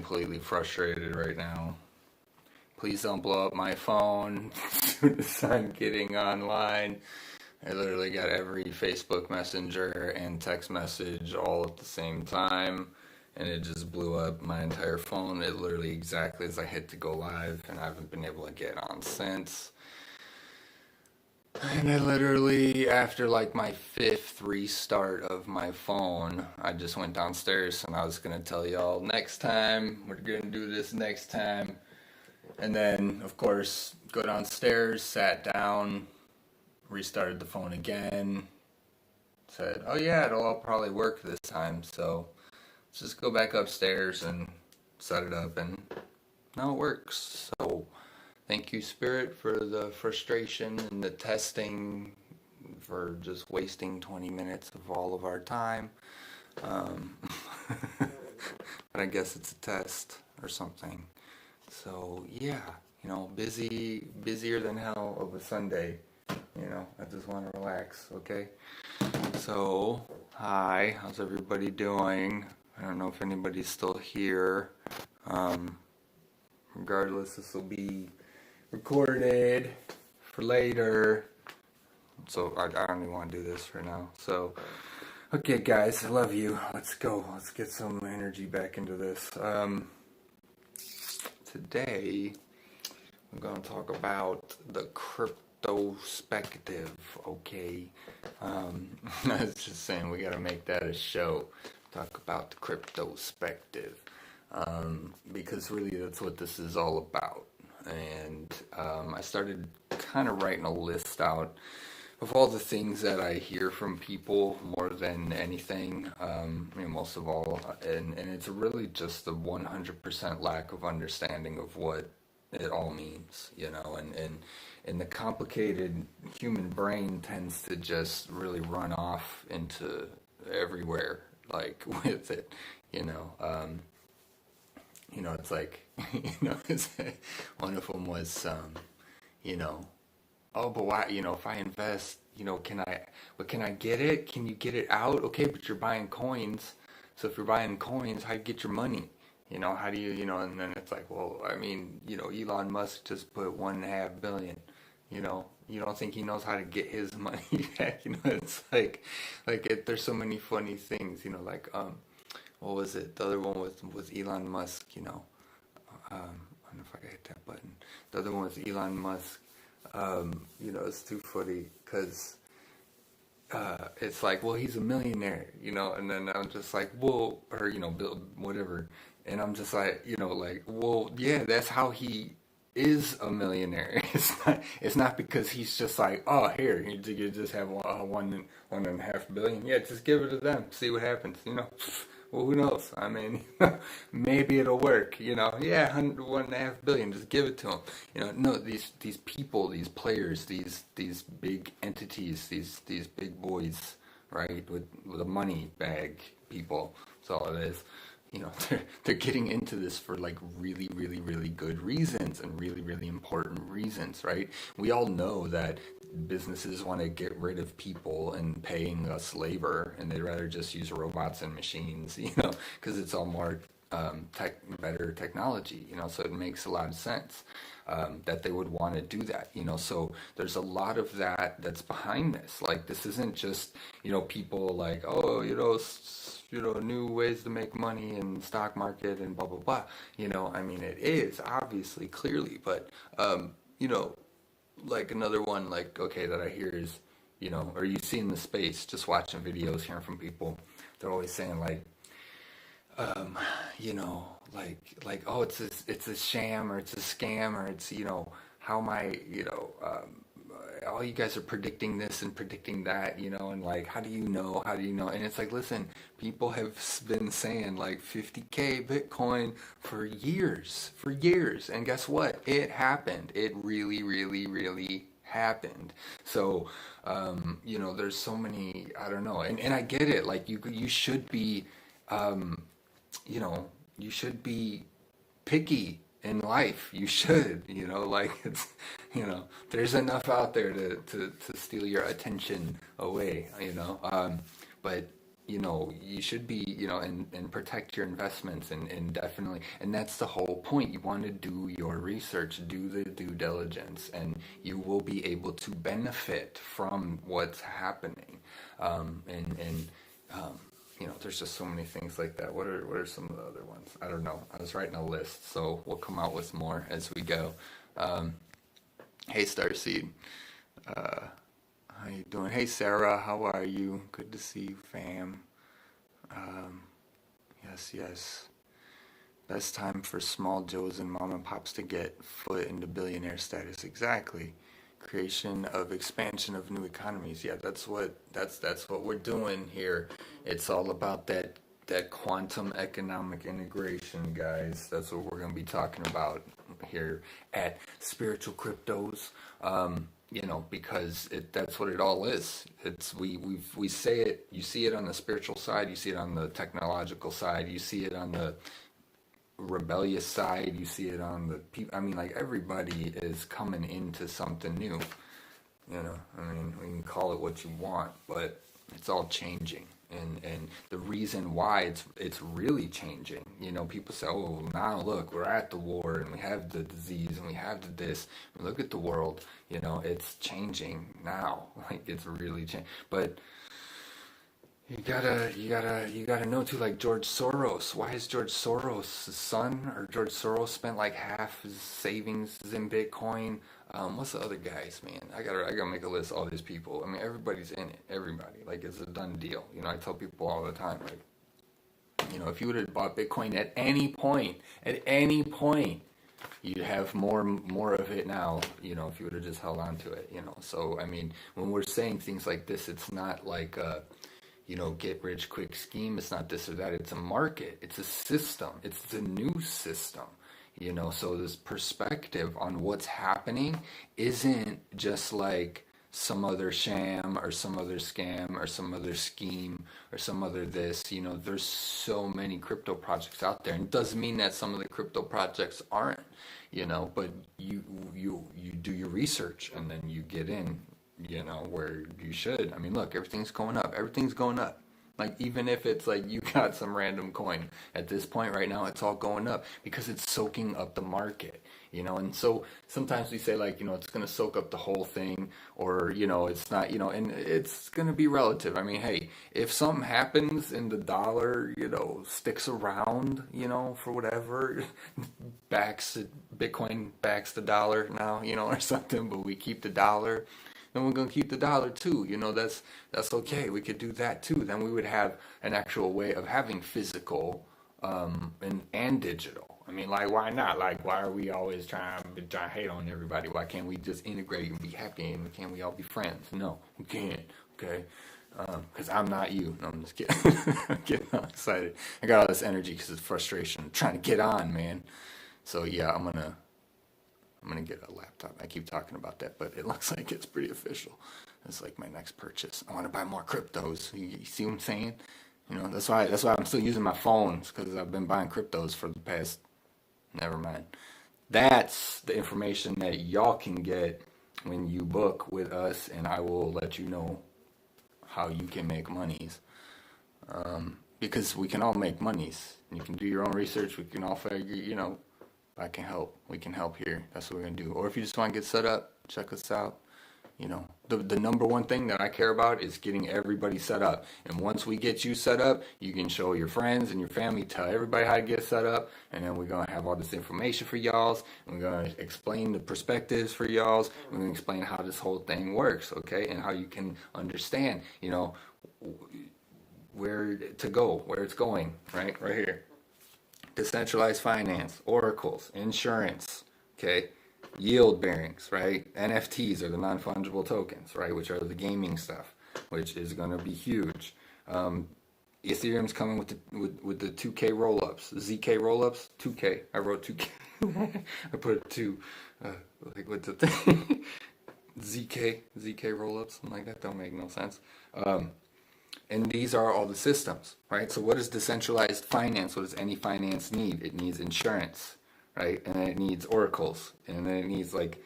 completely frustrated right now. Please don't blow up my phone as soon as I'm getting online. I literally got every Facebook Messenger and text message all at the same time, and it just blew up my entire phone. It literally exactly as I hit to go live, and I haven't been able to get on since. And I literally, after like my 5th restart of my phone, I just went downstairs and I was going to tell y'all next time, we're going to do this next time. And then, of course, go downstairs, sat down, restarted the phone again, said, oh yeah, it'll all probably work this time, so let's just go back upstairs and set it up, and now it works. So thank you, Spirit, for the frustration and the testing, for just wasting 20 minutes of all of our time. But I guess it's a test or something. So yeah, busier than hell of a Sunday. I just want to relax, okay? So, hi, how's everybody doing? I don't know if anybody's still here. Regardless, this will be recorded for later. So, I don't even want to do this for now. So, okay, guys, I love you. Let's go. Let's get some energy back into this. Today, I'm going to talk about the Cryptospective, okay? I was just saying we gotta make that a show. Talk about the Cryptospective, because really that's what this is all about. And I started kind of writing a list out of all the things that I hear from people more than anything, most of all, and it's really just the 100% lack of understanding of what it all means, and the complicated human brain tends to just really run off into everywhere, like, with it, it's like, it's, one of them was, oh, but why, if I invest, can I get it? Can you get it out? Okay, but you're buying coins, so if you're buying coins, how do you get your money? How do you, and then it's like, well, Elon Musk just put $1.5 billion, you don't think he knows how to get his money back, it's like there's so many funny things, what was it? The other one was Elon Musk, I don't know if I can hit that button. The other one was Elon Musk, it's too funny, because it's like, well, he's a millionaire, and then I'm just like, well, or, Bill, whatever. And I'm just like, well, yeah, that's how he is a millionaire. It's not because he's just like, oh, here, you just have $1.5 billion. Yeah, just give it to them. See what happens, Well, who knows? I mean, maybe it'll work, yeah, $1.5 billion, just give it to them. No, these people, these players, these big entities, these big boys, right, with a money bag people, that's all it is. They're getting into this for like really, really, really good reasons and really, really important reasons, right? We all know that businesses want to get rid of people and paying us labor, and they'd rather just use robots and machines, because it's all more better technology, so it makes a lot of sense that they would want to do that, so there's a lot of that's behind this. Like, this isn't just, people like, oh, new ways to make money in the stock market and blah, blah, blah, I mean, it is obviously, clearly, but, like another one, like, okay, that I hear is, or you see in the space, just watching videos, hearing from people, they're always saying like, like, oh, it's a sham, or it's a scam, or it's, how am I, all you guys are predicting this and predicting that, and like, how do you know? And it's like, listen, people have been saying like 50K Bitcoin for years, and guess what? It happened. It really, really, really happened. So, there's so many, I don't know, and I get it, like, you should be, you should be picky in life. You should, like, it's, there's enough out there to steal your attention away, but you should be, and protect your investments, and definitely, and that's the whole point. You want to do your research, do the due diligence, and you will be able to benefit from what's happening. There's just so many things like that. What are some of the other ones? I don't know. I was writing a list, so we'll come out with more as we go. Hey, Starseed. How you doing? Hey, Sarah, how are you? Good to see you, fam. Yes. Best time for small Joes and mom and pops to get foot into billionaire status. Exactly. Creation of expansion of new economies. Yeah, that's what we're doing here. It's all about that quantum economic integration, guys. That's what we're going to be talking about here at Spiritual Cryptos. Because that's what it all is. It's we say it. You see it on the spiritual side. You see it on the technological side. You see it on the rebellious side. You see it on the people. I mean, like, everybody is coming into something new. We can call it what you want, but it's all changing. And the reason why it's really changing, people say, oh, now look, we're at the war, and we have the disease, and we have this. Look at the world, it's changing now. Like, it's really changing. But you gotta know too, like George Soros. Why is George Soros' son, or George Soros, spent like half his savings in Bitcoin? What's the other guys, man? I gotta make a list of all these people. I mean, everybody's in it. Everybody. Like, it's a done deal. I tell people all the time, like, if you would have bought Bitcoin at any point, you'd have more of it now, if you would have just held on to it, So, I mean, when we're saying things like this, it's not like get rich quick scheme. It's not this or that. It's a market. It's a system. It's a new system. So this perspective on what's happening isn't just like some other sham or some other scam or some other scheme or some other this. There's so many crypto projects out there, and it doesn't mean that some of the crypto projects aren't, but you do your research, and then you get in, where you should. I mean, look, everything's going up. Like, even if it's like you got some random coin, at this point right now, it's all going up because it's soaking up the market, and so sometimes we say, like, it's going to soak up the whole thing, or, it's not, and it's going to be relative. I mean, hey, if something happens and the dollar, sticks around, for whatever, Bitcoin backs the dollar now, or something, but we keep the dollar, then we're going to keep the dollar too. That's okay. We could do that too. Then we would have an actual way of having physical and digital. I mean, like, why not? Like, why are we always trying to hate on everybody? Why can't we just integrate and be happy, and can't we all be friends? No, we can't. Okay, because I'm not you. No, I'm just kidding. I'm getting all excited. I got all this energy because it's frustration. I'm trying to get on, man. So yeah, I'm gonna get a laptop. I keep talking about that, but it looks like it's pretty official. It's like my next purchase. I want to buy more cryptos. You see what I'm saying? That's why I'm still using my phones, because I've been buying cryptos for the past. Never mind. That's the information that y'all can get when you book with us, and I will let you know how you can make monies. Because we can all make monies. You can do your own research. We can all figure, I can help. We can help here. That's what we're going to do. Or if you just want to get set up, check us out. The number one thing that I care about is getting everybody set up. And once we get you set up, you can show your friends and your family, tell everybody how to get set up. And then we're going to have all this information for y'all. And we're going to explain the perspectives for y'all. We're going to explain how this whole thing works, okay? And how you can understand, where to go, where it's going, right here. Decentralized finance, oracles, insurance, okay? Yield bearings, right? NFTs are the non-fungible tokens, right? Which are the gaming stuff, which is going to be huge. Ethereum's coming with the 2K rollups, ZK rollups, 2K. I wrote 2K. I put it 2, like what's the thing? ZK rollups. I'm like, that don't make no sense. And these are all the systems, right? So what is decentralized finance? What does any finance need? It needs insurance, right? And then it needs oracles. And then it needs, like,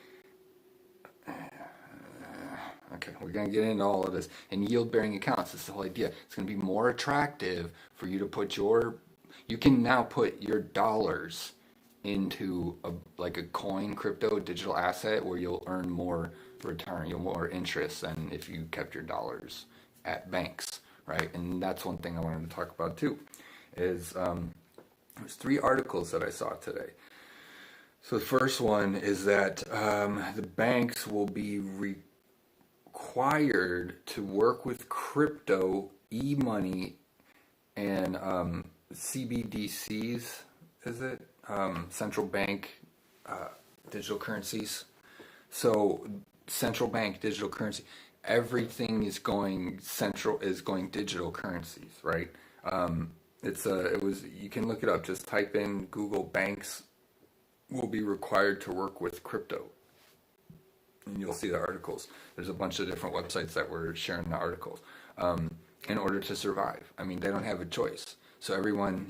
Okay, we're going to get into all of this. And yield-bearing accounts, this is the whole idea. It's going to be more attractive for you to put you can now put your dollars into like a coin, crypto, digital asset where you'll earn more return, you'll more interest than if you kept your dollars at banks, right? And that's one thing I wanted to talk about too, is there's 3 articles that I saw today. So the first one is that the banks will be required to work with crypto, e-money, and CBDCs, is it? Central bank digital currencies. So central bank digital currency, everything is going digital currencies, right? You can look it up. Just type in Google banks will be required to work with crypto, and you'll see the articles. There's a bunch of different websites that were sharing the articles in order to survive. I mean, they don't have a choice. So everyone,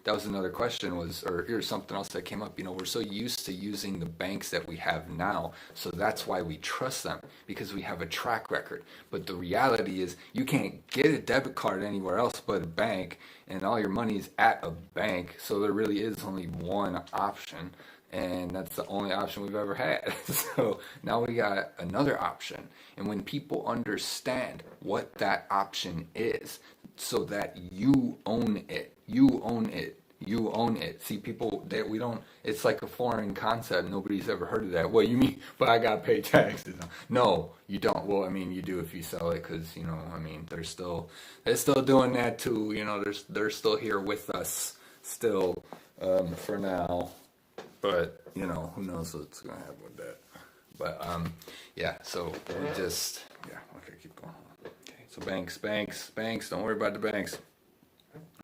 that was another question or here's something else that came up. We're so used to using the banks that we have now, so that's why we trust them, because we have a track record. But the reality is you can't get a debit card anywhere else but a bank, and all your money's at a bank, so there really is only one option, and that's the only option we've ever had. So now we got another option, and when people understand what that option is, so that you own it. See, people, it's like a foreign concept. Nobody's ever heard of that. What, you mean, but I gotta pay taxes? No, you don't. Well, I mean, you do if you sell it, because, they're still doing that too. They're still here with us still, for now. But, who knows what's gonna happen with that. But, so we just, okay, keep going. Okay, so banks, don't worry about the banks.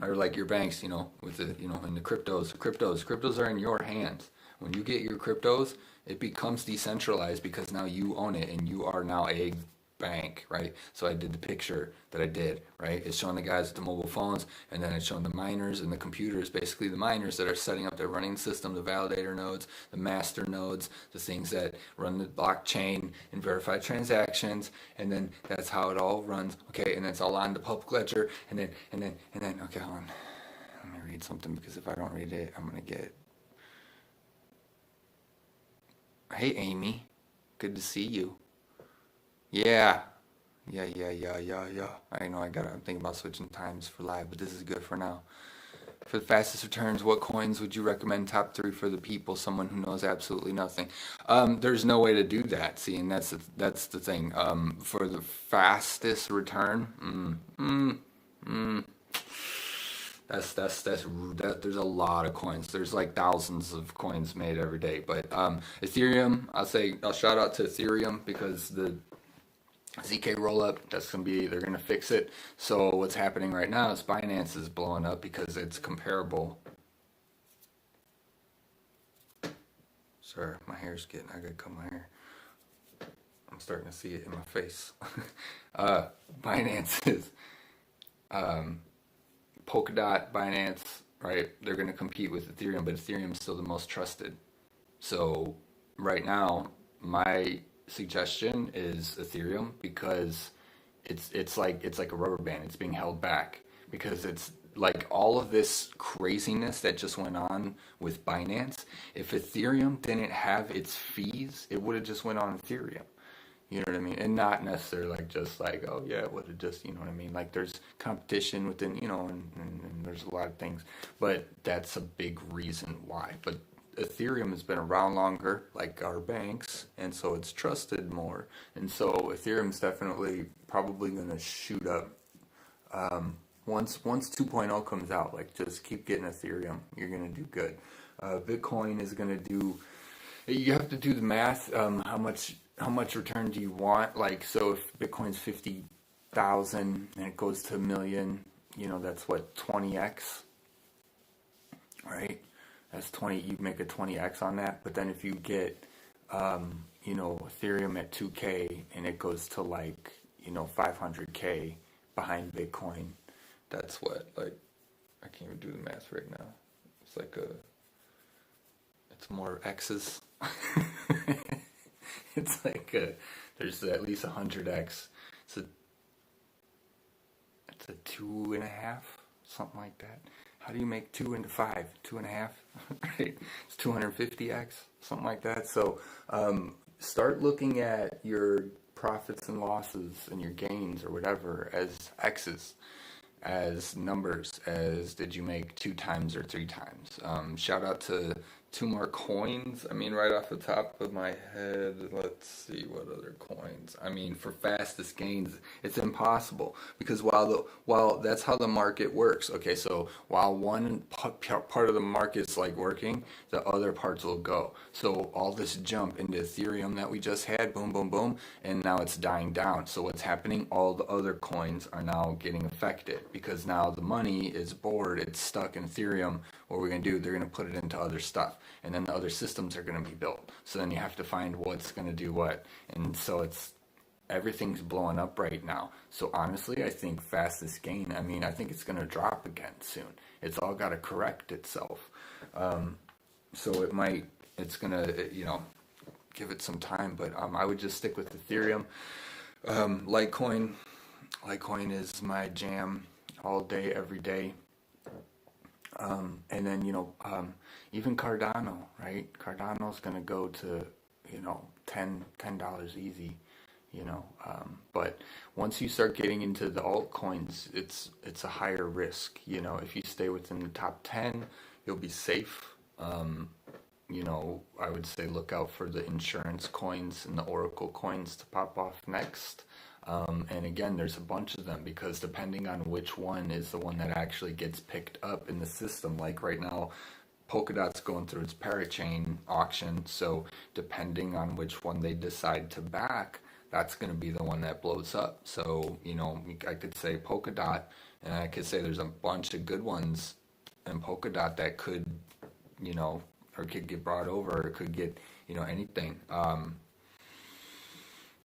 Or like your banks, with the, in the cryptos are in your hands. When you get your cryptos, it becomes decentralized because now you own it and you are now a bank, right? So I did the picture that I did, right? It's showing the guys with the mobile phones, and then it's showing the miners and the computers, basically the miners that are setting up their running system, the validator nodes, the master nodes, the things that run the blockchain and verify transactions, and then that's how it all runs. Okay, and it's all on the public ledger, and then okay, hold on. Let me read something, because if I don't read it, I'm gonna get. Hey Amy, good to see you. Yeah. I know I'm thinking about switching times for live, but this is good for now. For the fastest returns, what coins would you recommend top 3 for the people, someone who knows absolutely nothing? There's no way to do that, see, and that's the thing. For the fastest return, there's a lot of coins. There's like thousands of coins made every day, but Ethereum, I'll shout out to Ethereum, because the ZK rollup, they're gonna fix it. So what's happening right now is Binance is blowing up because it's comparable. Sorry, I gotta cut my hair. I'm starting to see it in my face. Binance is, Polkadot, Binance, right? They're gonna compete with Ethereum, but Ethereum is still the most trusted. So right now, my suggestion is Ethereum, because it's like a rubber band. It's being held back because it's like all of this craziness that just went on with Binance. If Ethereum didn't have its fees, it would have just went on Ethereum. You know what I mean? And not necessarily oh yeah, it would have just, you know what I mean? Like there's competition within, and there's a lot of things, but that's a big reason why. But Ethereum has been around longer, like our banks, and so it's trusted more. And so Ethereum's definitely probably going to shoot up. Once 2.0 comes out, like just keep getting Ethereum. You're going to do good. Bitcoin is going to do. You have to do the math. How much return do you want? Like, so if Bitcoin's 50,000 and it goes to 1 million, that's what, 20x, right? That's 20. You make a 20x on that. But then if you get, Ethereum at 2K and it goes to 500K behind Bitcoin, that's what, I can't even do the math right now. It's more X's. It's like there's at least 100x. So it's a 2.5, something like that. How do you make 2 into 5? 2.5, right? It's 250x, something like that. So start looking at your profits and losses and your gains or whatever as x's, as numbers, as did you make 2 times or 3 times. Shout out to 2 more coins. I mean, right off the top of my head, let's see what other coins. I mean, for fastest gains, it's impossible because while that's how the market works. Okay, so while one part of the market's like working, the other parts will go. So all this jump into Ethereum that we just had, boom, boom, boom, and now it's dying down. So what's happening? All the other coins are now getting affected because now the money is bored, it's stuck in Ethereum. What we're going to do, they're going to put it into other stuff, and then the other systems are going to be built. So then you have to find what's going to do what, and so everything's blowing up right now. So honestly, I think fastest gain, I mean, I think it's going to drop again soon. It's all got to correct itself. So it's going to, give it some time, but I would just stick with Ethereum. Litecoin is my jam all day, every day. And then, even Cardano, right? Cardano's going to go to, $10 easy, but once you start getting into the altcoins, it's a higher risk. If you stay within the top 10, you'll be safe. I would say look out for the insurance coins and the Oracle coins to pop off next. And again, there's a bunch of them because depending on which one is the one that actually gets picked up in the system, like right now, Polkadot's going through its parachain auction. So depending on which one they decide to back, that's going to be the one that blows up. So, I could say Polkadot, and I could say there's a bunch of good ones in Polkadot that could, or could get brought over, or could get, anything.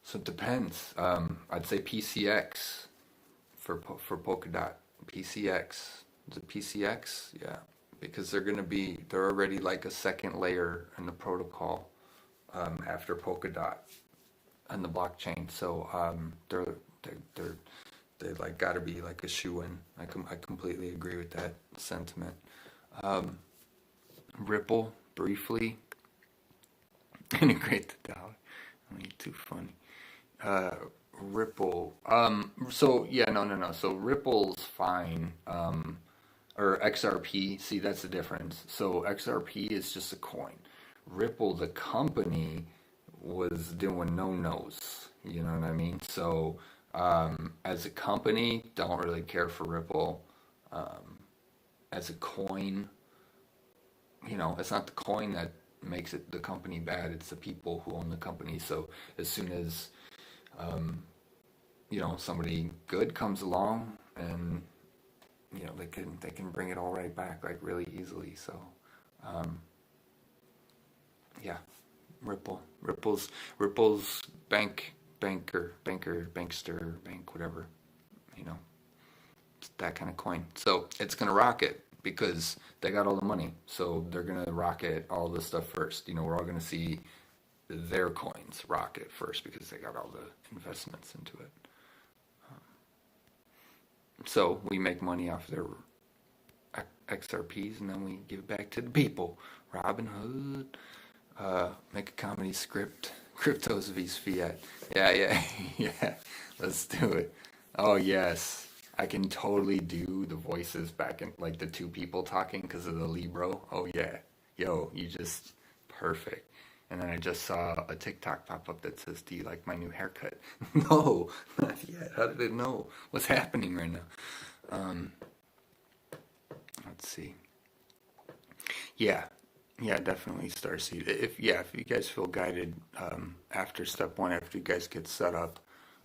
So it depends. I'd say PCX for Polkadot. PCX. Is it PCX? Yeah. Because they're already like a second layer in the protocol after Polkadot on the blockchain. So they like got to be like a shoe-in. I completely agree with that sentiment. Ripple, briefly. Integrate the dollar. I mean, too funny. Ripple. So yeah, no. So Ripple's fine. Or XRP. See, that's the difference. So XRP is just a coin. Ripple, the company, was doing no-nos. You know what I mean? So as a company, don't really care for Ripple. As a coin, it's not the coin that makes it the company bad. It's the people who own the company. So as soon as somebody good comes along, and they can bring it all right back like really easily. So yeah, Ripple's bankster, bank, whatever, it's that kind of coin. So it's gonna rocket because they got all the money. So they're gonna rocket all the stuff first. We're all gonna see their coins rocket first because they got all the investments into it. So we make money off their XRPs and then we give it back to the people. Robin Hood, make a comedy script. Crypto's vs fiat. Yeah. Let's do it. Oh yes, I can totally do the voices back in like the 2 people talking because of the Libro. Oh yeah, yo, you just perfect. And then I just saw a TikTok pop up that says, "Do you like my new haircut?" No, not yet. How did it know? What's happening right now? Let's see. Yeah, definitely Starseed. If you guys feel guided after step 1, after you guys get set up,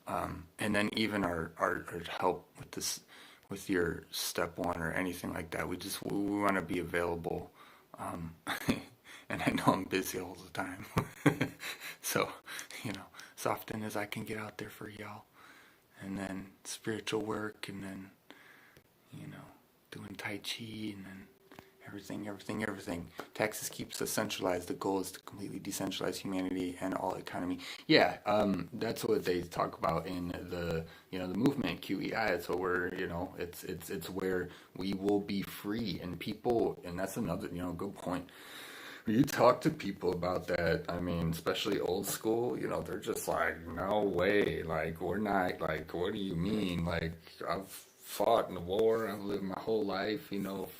and then even our help with this, with your step 1 or anything like that, we want to be available. And I know I'm busy all the time. So, as often as I can get out there for y'all. And then spiritual work, and then, doing Tai Chi, and then everything. Texas keeps us centralized. The goal is to completely decentralize humanity and all economy. Yeah, that's what they talk about in the the movement QEI. It's what we're it's where we will be free and people, and that's another good point. When you talk to people about that, I mean, especially old school, they're just like, no way, like we're not, like, what do you mean? Like, I've fought in the war, I've lived my whole life,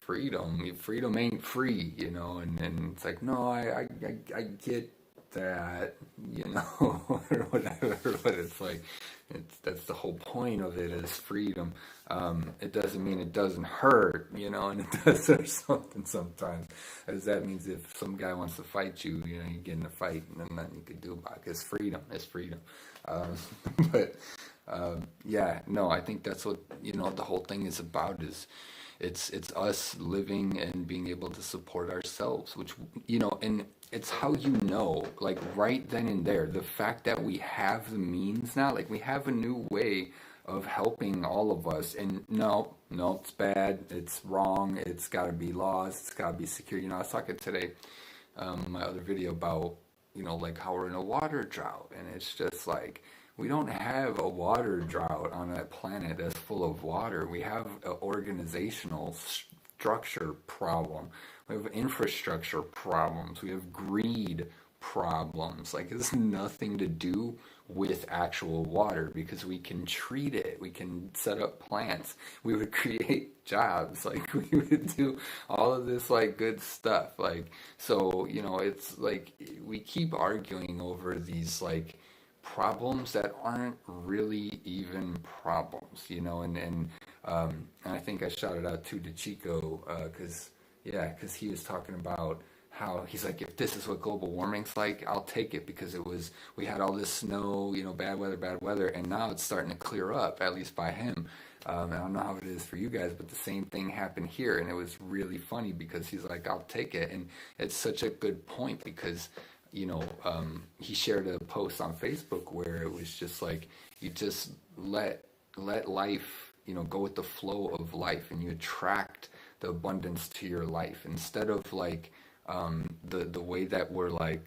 freedom ain't free, and it's like, no, I get that, or whatever, but it's like, that's the whole point of it is freedom. It doesn't mean it doesn't hurt, and it does hurt something sometimes. As that means if some guy wants to fight you, you get in a fight and then nothing you can do about it. It's freedom. It's freedom. But yeah, no, I think that's what the whole thing is about. Is it's us living and being able to support ourselves, which and it's how like right then and there, the fact that we have the means now, like we have a new way of helping all of us. And no, it's bad, it's wrong, it's got to be laws, it's got to be secure. I was talking today, my other video about like how we're in a water drought, and it's just like, we don't have a water drought on that planet that's full of water. We have an organizational structure problem. We have infrastructure problems. We have greed problems. Like, it's nothing to do with actual water, because we can treat it. We can set up plants. We would create jobs. Like, we would do all of this like good stuff. Like, so, it's like we keep arguing over these like problems that aren't really even problems, and I think I shouted out to DeChico, because he was talking about how he's like, if this is what global warming's like, I'll take it, because we had all this snow, bad weather, and now it's starting to clear up, at least by him. I don't know how it is for you guys, but the same thing happened here, and it was really funny because he's like, I'll take it, and it's such a good point, because he shared a post on Facebook where it was just like, you just let life, go with the flow of life, and you attract the abundance to your life, instead of like the way that we're like,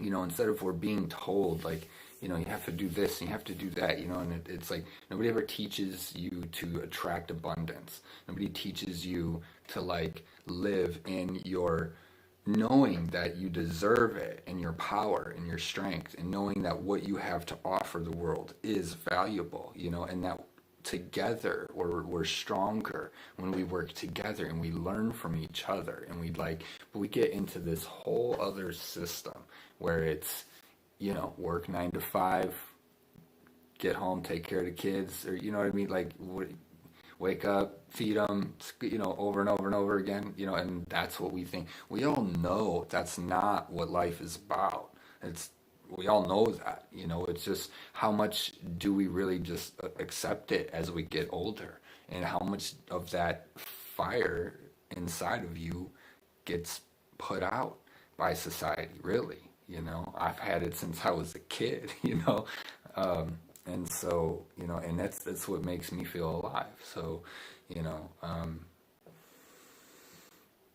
instead of we're being told like, you have to do this and you have to do that, and it's like, nobody ever teaches you to attract abundance. Nobody teaches you to like live in your knowing that you deserve it, and your power and your strength, and knowing that what you have to offer the world is valuable, and that together we're stronger when we work together and we learn from each other, and but we get into this whole other system where it's, work 9 to 5, get home, take care of the kids, or what I mean, like, wake up, feed them, over and over and over again, and that's what we think. We all know that's not what life is about. We all know that, it's just how much do we really just accept it as we get older, and how much of that fire inside of you gets put out by society, really. I've had it since I was a kid, and so, and that's what makes me feel alive. So,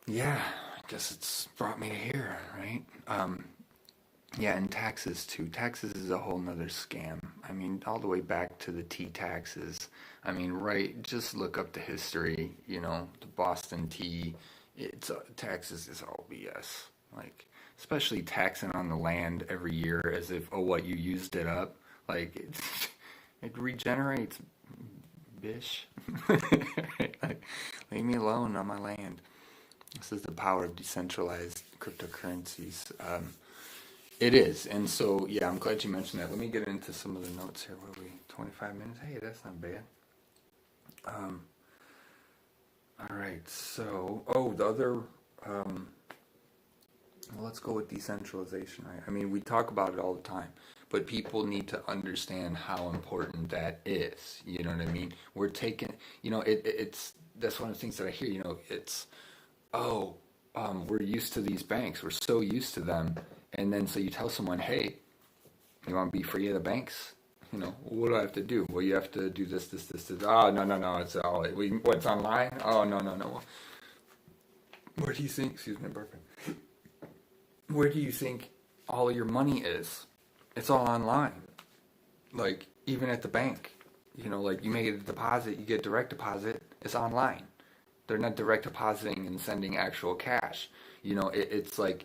yeah, I guess it's brought me to here, right? Yeah, and taxes too. Taxes is a whole nother scam. I mean, all the way back to the tea taxes. I mean, right, just look up the history, the Boston tea. Taxes is all BS. Like, especially taxing on the land every year as if, what, you used it up? Like, it regenerates, bish. Like, leave me alone on my land. This is the power of decentralized cryptocurrencies. It is. And so, yeah, I'm glad you mentioned that. Let me get into some of the notes here. What are we, 25 minutes? Hey, that's not bad. All right. So, the other... well, let's go with decentralization, right? I mean, we talk about it all the time, but people need to understand how important that is. You know what I mean? We're taking, it's, that's one of the things that I hear, it's, we're used to these banks. We're so used to them. And then so you tell someone, hey, you want to be free of the banks? What do I have to do? Well, you have to do this. Oh, no, it's all, what's online? Oh, no. Where do you think, excuse me, perfect. Where do you think all of your money is? It's all online. Like, even at the bank. You know, like you make a deposit, you get direct deposit, it's online. They're not direct depositing and sending actual cash. You know, it's like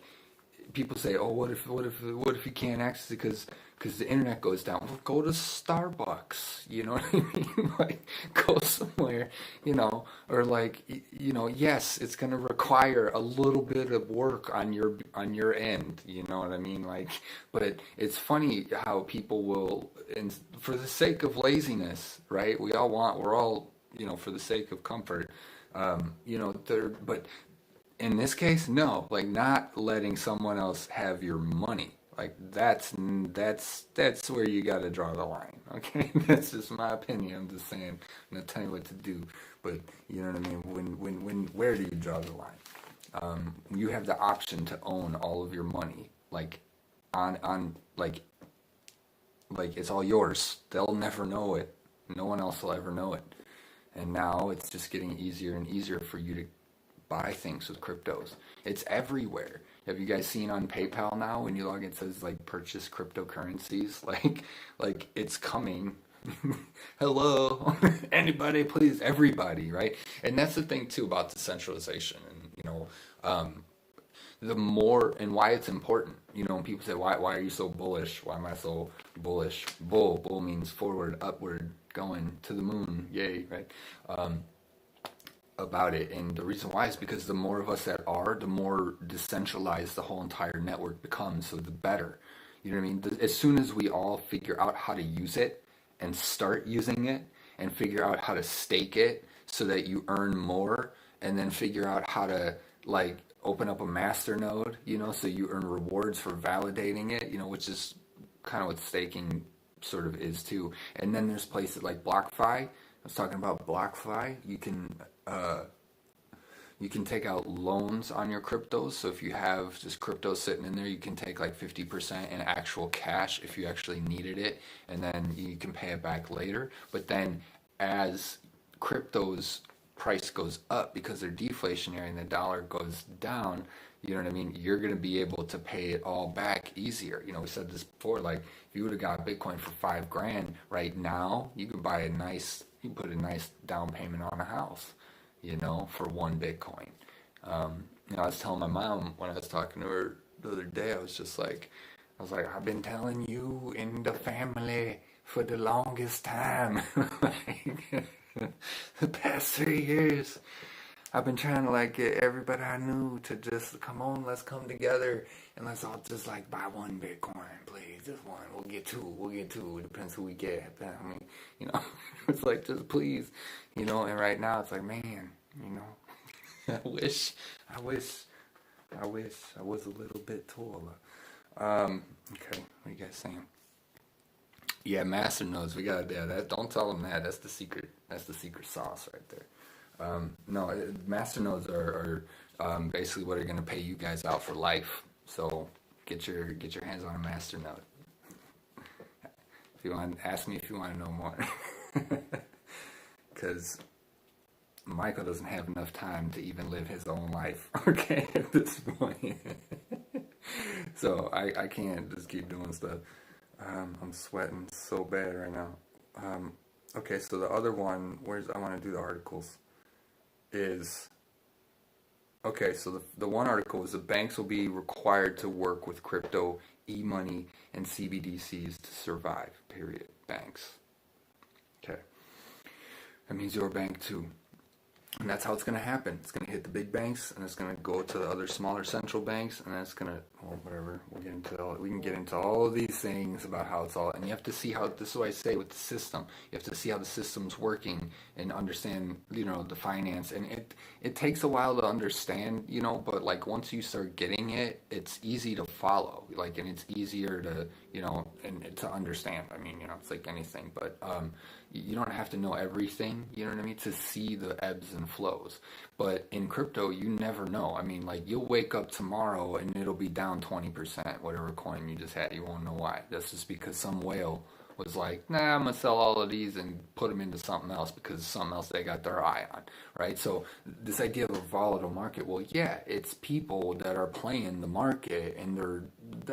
people say, "Oh, what if you can't access it because the internet goes down?" Well, go to Starbucks. You know what I mean? Like, go somewhere. You know, or like, you know, yes, it's gonna require a little bit of work on your end. You know what I mean? Like, but it's funny how people will, and for the sake of laziness, right? We're all, you know, for the sake of comfort. You know, but in this case, no, like not letting someone else have your money. Like that's where you got to draw the line. Okay, that's just my opinion. I'm just saying. I'm not telling you what to do, but you know what I mean. Where do you draw the line? You have the option to own all of your money, like on like it's all yours. They'll never know it. No one else will ever know it. And now it's just getting easier and easier for you to buy things with cryptos. It's everywhere. Have you guys seen on PayPal now when you log in, it says like purchase cryptocurrencies? Like it's coming. Hello, anybody, please, everybody, right? And that's the thing too about decentralization, and you know, the more and why it's important. You know, when people say, why are you so bullish? Why am I so bullish? Bull means forward, upward, going to the moon, yay, right? About it. And the reason why is because the more of us that are, the more decentralized the whole entire network becomes, so the better. You know what I mean? As soon as we all figure out how to use it and start using it and figure out how to stake it so that you earn more, and then figure out how to like open up a master node, you know, so you earn rewards for validating it, you know, which is kind of what staking sort of is too. And then there's places like BlockFi. I was talking about BlockFi. You can take out loans on your cryptos. So if you have just crypto sitting in there, you can take like 50% in actual cash if you actually needed it, and then you can pay it back later. But then as crypto's price goes up because they're deflationary and the dollar goes down, you know what I mean? You're going to be able to pay it all back easier. You know, we said this before, like if you would have got Bitcoin for $5,000 right now, you could you put a nice down payment on a house, you know, for one Bitcoin. You know, I was telling my mom when I was talking to her the other day, I was like, I've been telling you in the family for the longest time. Like, the past 3 years, I've been trying to like get everybody I knew to just come on, let's come together and let's all just like buy one Bitcoin, please, just one. We'll get two. It depends who we get. I mean, you know, it's like just please, you know. And right now it's like, man, you know, I wish I was a little bit taller. Okay, what are you guys saying? Yeah, master nodes. We gotta do that. Don't tell them that. That's the secret. That's the secret sauce right there. No, master nodes are basically what are going to pay you guys out for life. So get your hands on a master node. If you want, ask me if you want to know more, because Michael doesn't have enough time to even live his own life. Okay, at this point, so I can't just keep doing stuff. I'm sweating so bad right now. Okay, so the other one, I want to do the articles, is, okay, so the one article is the banks will be required to work with crypto, e-money, and CBDCs to survive, period. Banks. Okay. That means your bank too. And that's how it's going to happen. It's going to hit the big banks, and it's going to go to the other smaller central banks, and that's going to, well, whatever. We can get into all of these things about how it's all, and you have to see how, this is what I say with the system. You have to see how the system's working and understand, you know, the finance. And it takes a while to understand, you know, but like once you start getting it, it's easy to follow. Like, and it's easier to, you know, and to understand. I mean, you know, it's like anything, but you don't have to know everything, you know what I mean, to see the ebbs and flows. But in crypto, you never know. I mean, like, you'll wake up tomorrow and it'll be down 20%, whatever coin you just had. You won't know why. That's just because some whale was like, nah, I'm gonna sell all of these and put them into something else because it's something else they got their eye on, right? So this idea of a volatile market, well, yeah, it's people that are playing the market and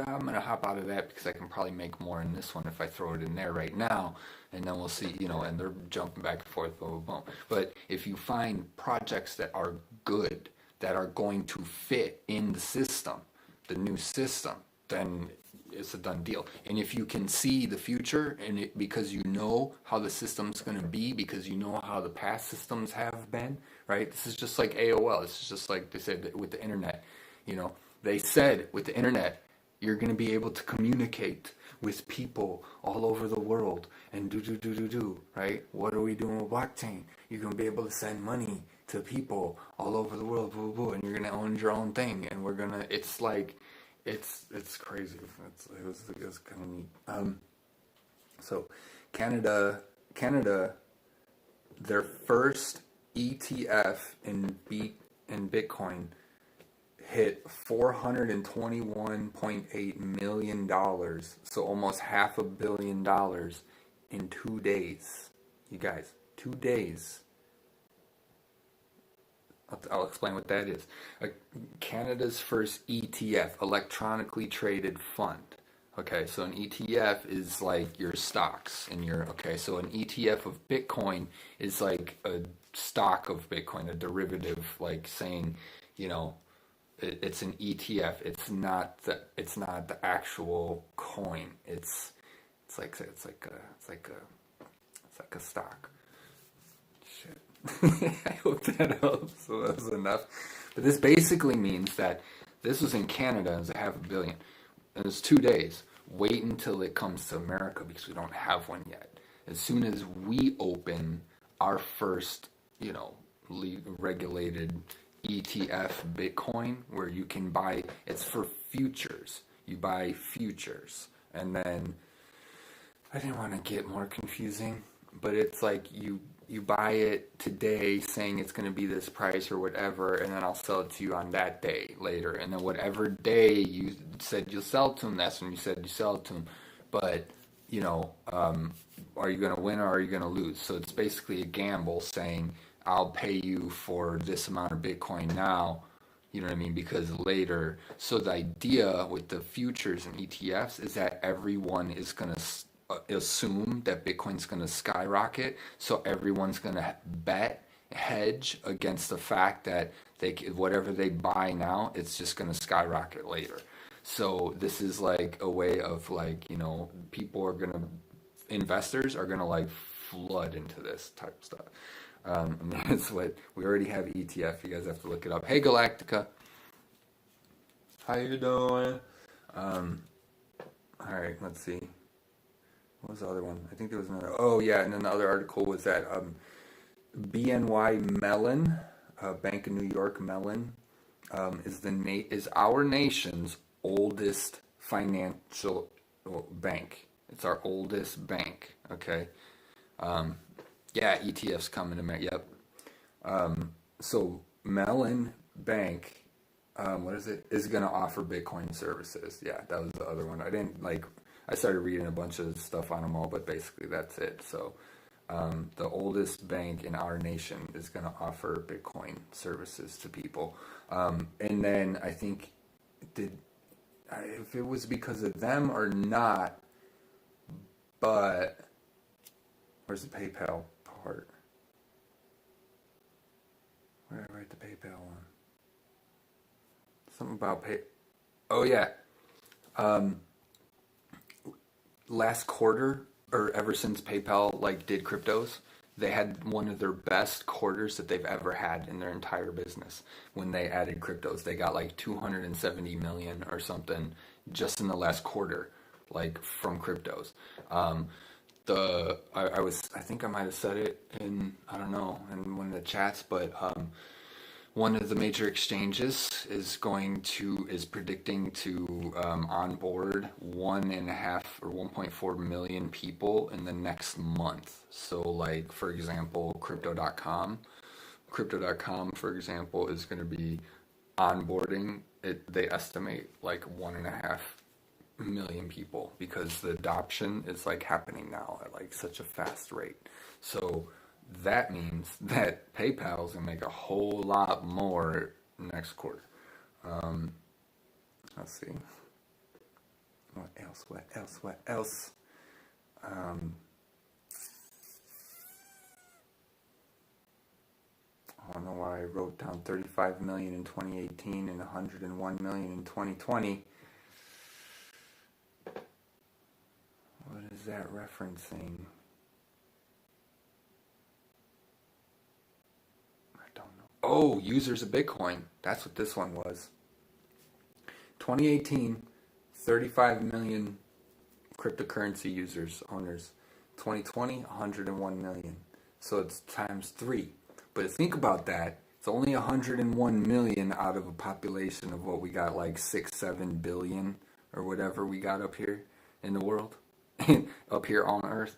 I'm gonna hop out of that because I can probably make more in this one if I throw it in there right now, and then we'll see, and they're jumping back and forth, boom, boom, boom. But if you find projects that are good, that are going to fit in the system, the new system, then it's a done deal. And if you can see the future, because you know how the system's going to be, because you know how the past systems have been, right? This is just like AOL. This is just like they said with the internet. They said with the internet, you're going to be able to communicate with people all over the world and do, right? What are we doing with blockchain? You're going to be able to send money to people all over the world, blah, blah, blah, and you're going to own your own thing. And it's like, it's crazy. It was kind of neat. So Canada, their first ETF in Bitcoin hit $421.8 million, so almost $500 million in 2 days. You guys, 2 days. I'll explain what that is. Canada's first ETF, electronically traded fund. Okay, so an ETF is like your stocks and so an ETF of Bitcoin is like a stock of Bitcoin, a derivative, like saying, it's an ETF. It's not the actual coin. It's like a stock. Shit. I hope that helps. So that was enough. But this basically means that this was in Canada, and it's $500 million. And it's 2 days. Wait until it comes to America because we don't have one yet. As soon as we open our first, regulated ETF Bitcoin, where you can buy, it's for futures. You buy futures. And then, I didn't want to get more confusing, but it's like you buy it today saying it's going to be this price or whatever, and then I'll sell it to you on that day later. And then whatever day you said you'll sell it to them, that's when you said you sell it to them. But, are you going to win or are you going to lose? So it's basically a gamble saying, I'll pay you for this amount of Bitcoin now, you know what I mean, because later. So the idea with the futures and ETFs is that everyone is going to assume that Bitcoin's going to skyrocket, so everyone's going to hedge against the fact that whatever they buy now, it's just going to skyrocket later. So this is like a way of investors are going to flood into this type of stuff. And that's what we already have ETF. You guys have to look it up. Hey Galactica, how you doing? All right, let's see. What was the other one? I think there was another. Oh yeah, and then the other article was that BNY Mellon, Bank of New York Mellon, is our nation's oldest financial bank. It's our oldest bank. Okay. Yeah, ETFs coming to me. Yep. So Mellon Bank, is going to offer Bitcoin services. Yeah, that was the other one. I started reading a bunch of stuff on them all, but basically that's it. So the oldest bank in our nation is going to offer Bitcoin services to people. And then I think, if it was because of them or not, but where's the PayPal part? Where did I write the PayPal one? Something about pay. Oh yeah. Last quarter, or ever since PayPal did cryptos, they had one of their best quarters that they've ever had in their entire business. When they added cryptos, they got 270 million or something just in the last quarter, from cryptos. I think I might have said it in, I don't know, in one of the chats, but one of the major exchanges is predicting to onboard 1.5 or 1.4 million people in the next month. So for example, Crypto.com, for example, is going to be onboarding. They estimate 1.5 million people because the adoption is like happening now at like such a fast rate. So that means that PayPal is gonna make a whole lot more next quarter. Um, let's see. What else? What else? What else? Um, I don't know why I wrote down 35 million in 2018 and 101 million in 2020. What is that referencing? I don't know. Oh, users of Bitcoin. That's what this one was. 2018, 35 million cryptocurrency users, owners. 2020, 101 million. So it's times 3. But think about that. It's only 101 million out of a population of what we got, like 6-7 billion or whatever we got up here in the world, up here on Earth.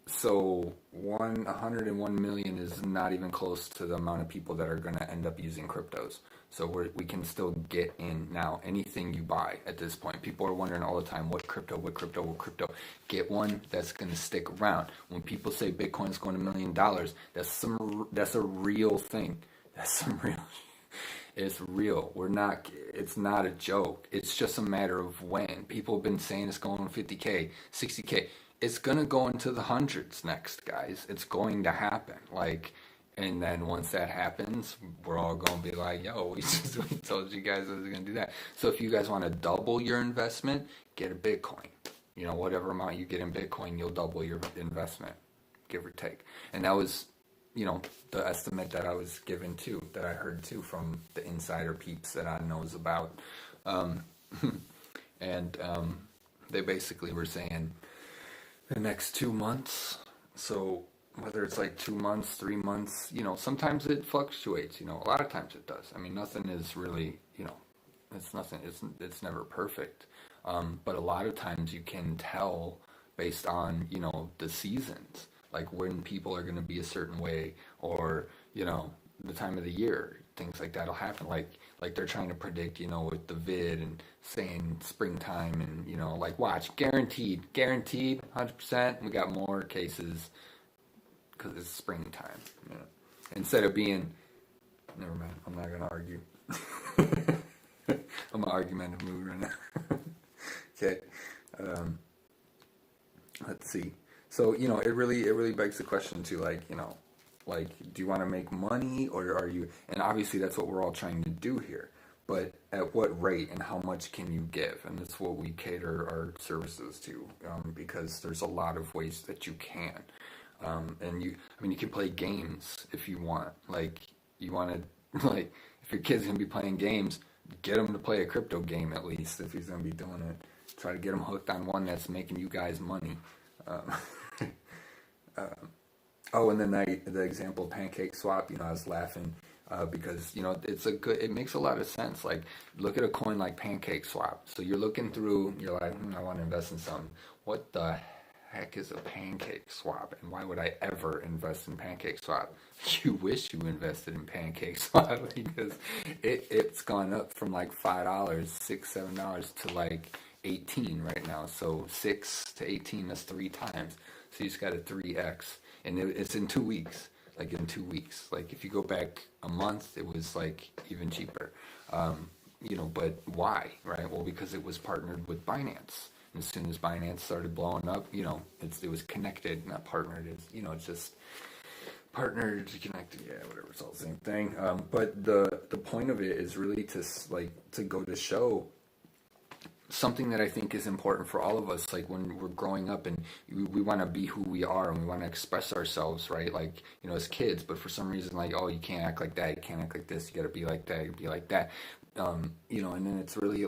So 101 million is not even close to the amount of people that are going to end up using cryptos. So we can still get in now. Anything you buy at this point, people are wondering all the time, what crypto, what crypto, what crypto. Get one that's going to stick around. When people say Bitcoin is going to $1 million, that's a real thing. That's some real. It's real. It's not a joke. It's just a matter of when. People have been saying it's going 50K, 60K. It's going to go into the hundreds next, guys. It's going to happen. And then once that happens, we're all going to be like, yo, we told you guys I was going to do that. So if you guys want to double your investment, get a Bitcoin. Whatever amount you get in Bitcoin, you'll double your investment, give or take. And that was, the estimate that I was given too, that I heard too from the insider peeps that I knows about. They basically were saying the next 2 months, so whether it's like 2 months, 3 months, sometimes it fluctuates, a lot of times it does. I mean, nothing is really, it's never perfect. But a lot of times you can tell based on, the seasons, like when people are going to be a certain way, or, the time of the year, things like that'll happen. Like they're trying to predict, with the vid and saying springtime and, watch, guaranteed, 100%. We got more cases because it's springtime. Instead of being, never mind, I'm not going to argue. I'm an argumentative mood right now. Okay. Let's see. So, it really begs the question too, do you want to make money, or are you, and obviously that's what we're all trying to do here, but at what rate and how much can you give? And that's what we cater our services to, because there's a lot of ways that you can. And you can play games if you want. You want to, if your kid's going to be playing games, get him to play a crypto game at least, if he's going to be doing it. Try to get him hooked on one that's making you guys money. And then the example Pancake Swap, I was laughing because, it makes a lot of sense. Look at a coin like Pancake Swap. So you're looking through, you're like, I want to invest in something. What the heck is a Pancake Swap, and why would I ever invest in Pancake Swap? You wish you invested in Pancake Swap, because it's gone up from $5, $6-7 to 18 right now. So 6 to 18, that's 3 times. So you just got a 3x, and it's in 2 weeks. In 2 weeks. If you go back a month, it was even cheaper. But why, right? Well, because it was partnered with Binance. As soon as Binance started blowing up, it was connected, not partnered. It's just partnered, connected, whatever. It's all the same thing. But the point of it is really to go to show something that I think is important for all of us. When we're growing up and we want to be who we are and we want to express ourselves, right? As kids. But for some reason, oh, you can't act like that. You can't act like this. You got to be like that. You be like that. And then it's really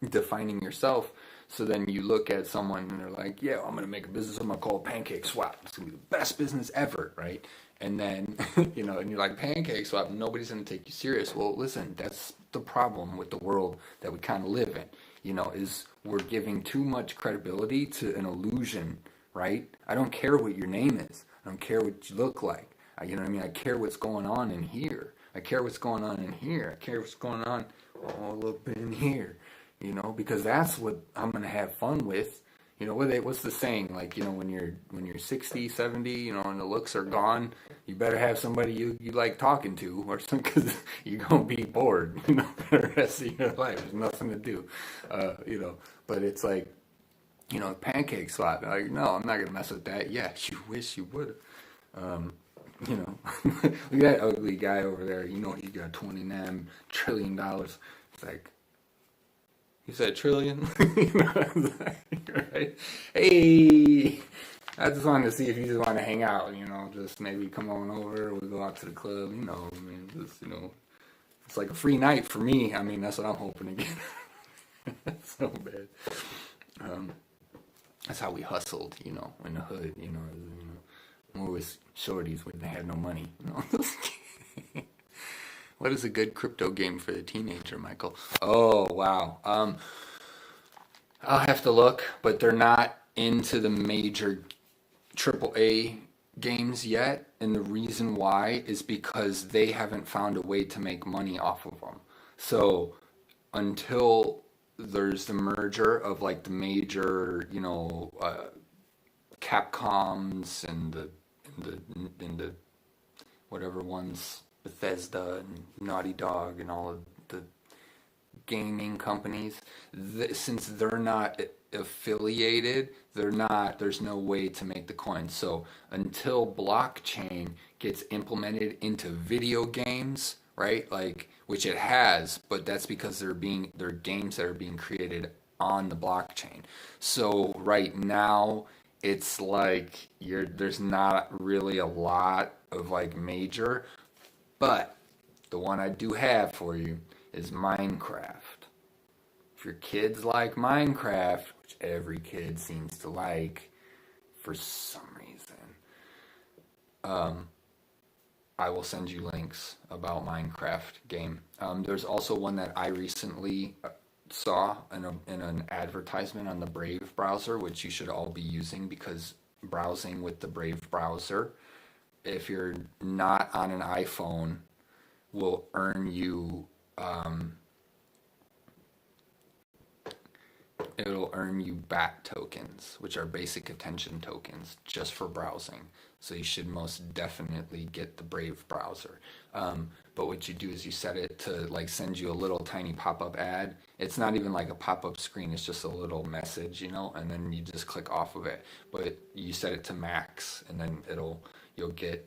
defining yourself. So then you look at someone and they're like, yeah, I'm going to make a business. I'm going to call it Pancake Swap. It's going to be the best business ever, right? And then, and you're like, Pancake Swap, nobody's going to take you serious. Well, listen, that's the problem with the world that we kind of live in, is we're giving too much credibility to an illusion, right? I don't care what your name is. I don't care what you look like. I care what's going on in here. I care what's going on in here. I care what's going on all up in here. because that's what I'm gonna have fun with. What's the saying? Like, when you're 60, 70, and the looks are gone, you better have somebody you like talking to, or something, because you're gonna be bored, for the rest of your life. There's nothing to do, But it's like, pancake slot. Like, no, I'm not gonna mess with that. Yeah, you wish you would. Um, Look at that ugly guy over there. He got $29 trillion. It's like, you said trillion? Right? Hey, I just wanted to see if you just want to hang out, just maybe come on over. We'll go out to the club, I mean, it's like a free night for me. I mean, that's what I'm hoping to get. That's so bad. That's how we hustled, in the hood, more with shorties when they had no money, What is a good crypto game for the teenager, Michael? Oh, wow. I'll have to look, but they're not into the major AAA games yet. And the reason why is because they haven't found a way to make money off of them. So until there's the merger of like the major, Capcoms and the whatever ones, Bethesda and Naughty Dog and all of the gaming companies, since they're not affiliated, there's no way to make the coins. So until blockchain gets implemented into video games, right? Like, which it has, but that's because they're games that are being created on the blockchain. So right now it's like there's not really a lot of like major, but the one I do have for you is Minecraft. If your kids like Minecraft, which every kid seems to like for some reason, I will send you links about Minecraft game. There's also one that I recently saw in an advertisement on the Brave browser, which you should all be using, because browsing with the Brave browser, if you're not on an iPhone, will earn you it'll earn you BAT tokens, which are basic attention tokens, just for browsing. So you should most definitely get the Brave browser. But what you do is you set it to like send you a little tiny pop-up ad. It's not even like a pop-up screen, it's just a little message, and then you just click off of it. But you set it to max, and then you'll get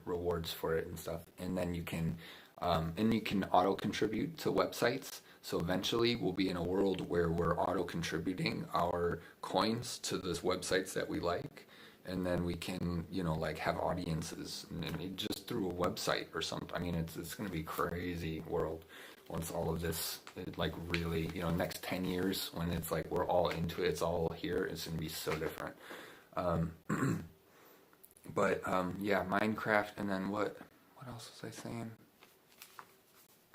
rewards for it and stuff. And then you can auto contribute to websites. So eventually we'll be in a world where we're auto contributing our coins to those websites that we like. And then we can, like have audiences, and just through a website or something. I mean, it's going to be crazy world once all of this, like really, next 10 years when it's like we're all into it, it's all here, it's going to be so different. But yeah, Minecraft, and then what else was I saying?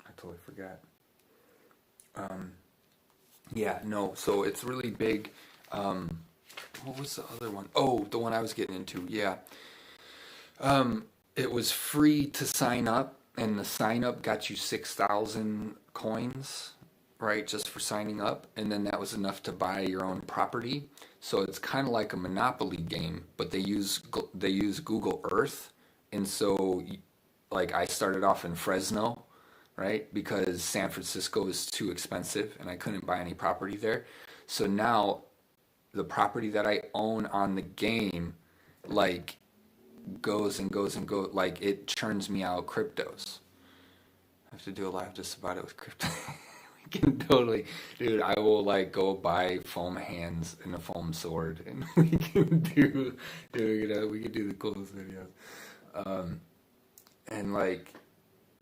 I totally forgot. Yeah, no, so it's really big. What was the other one? Oh, the one I was getting into, yeah. It was free to sign up, and the sign up got you 6,000 coins, right, just for signing up, and then that was enough to buy your own property. So it's kind of like a Monopoly game, but they use Google Earth, and so like I started off in Fresno, right, because San Francisco is too expensive, and I couldn't buy any property there. So now the property that I own on the game, like, goes and goes and goes, like, it churns me out cryptos. I have to do a live just about it with crypto. We can totally, dude, I will, like, go buy foam hands and a foam sword, and we can do the coolest videos. And, like,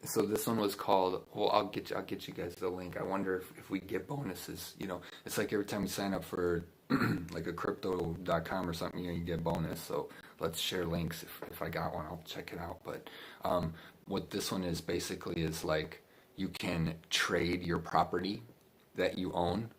so this one was called, well, I'll get you guys the link. I wonder if we get bonuses, it's like every time you sign up for like a crypto.com or something, you get bonus. So let's share links. If I got one, I'll check it out. But what this one is basically is like you can trade your property that you own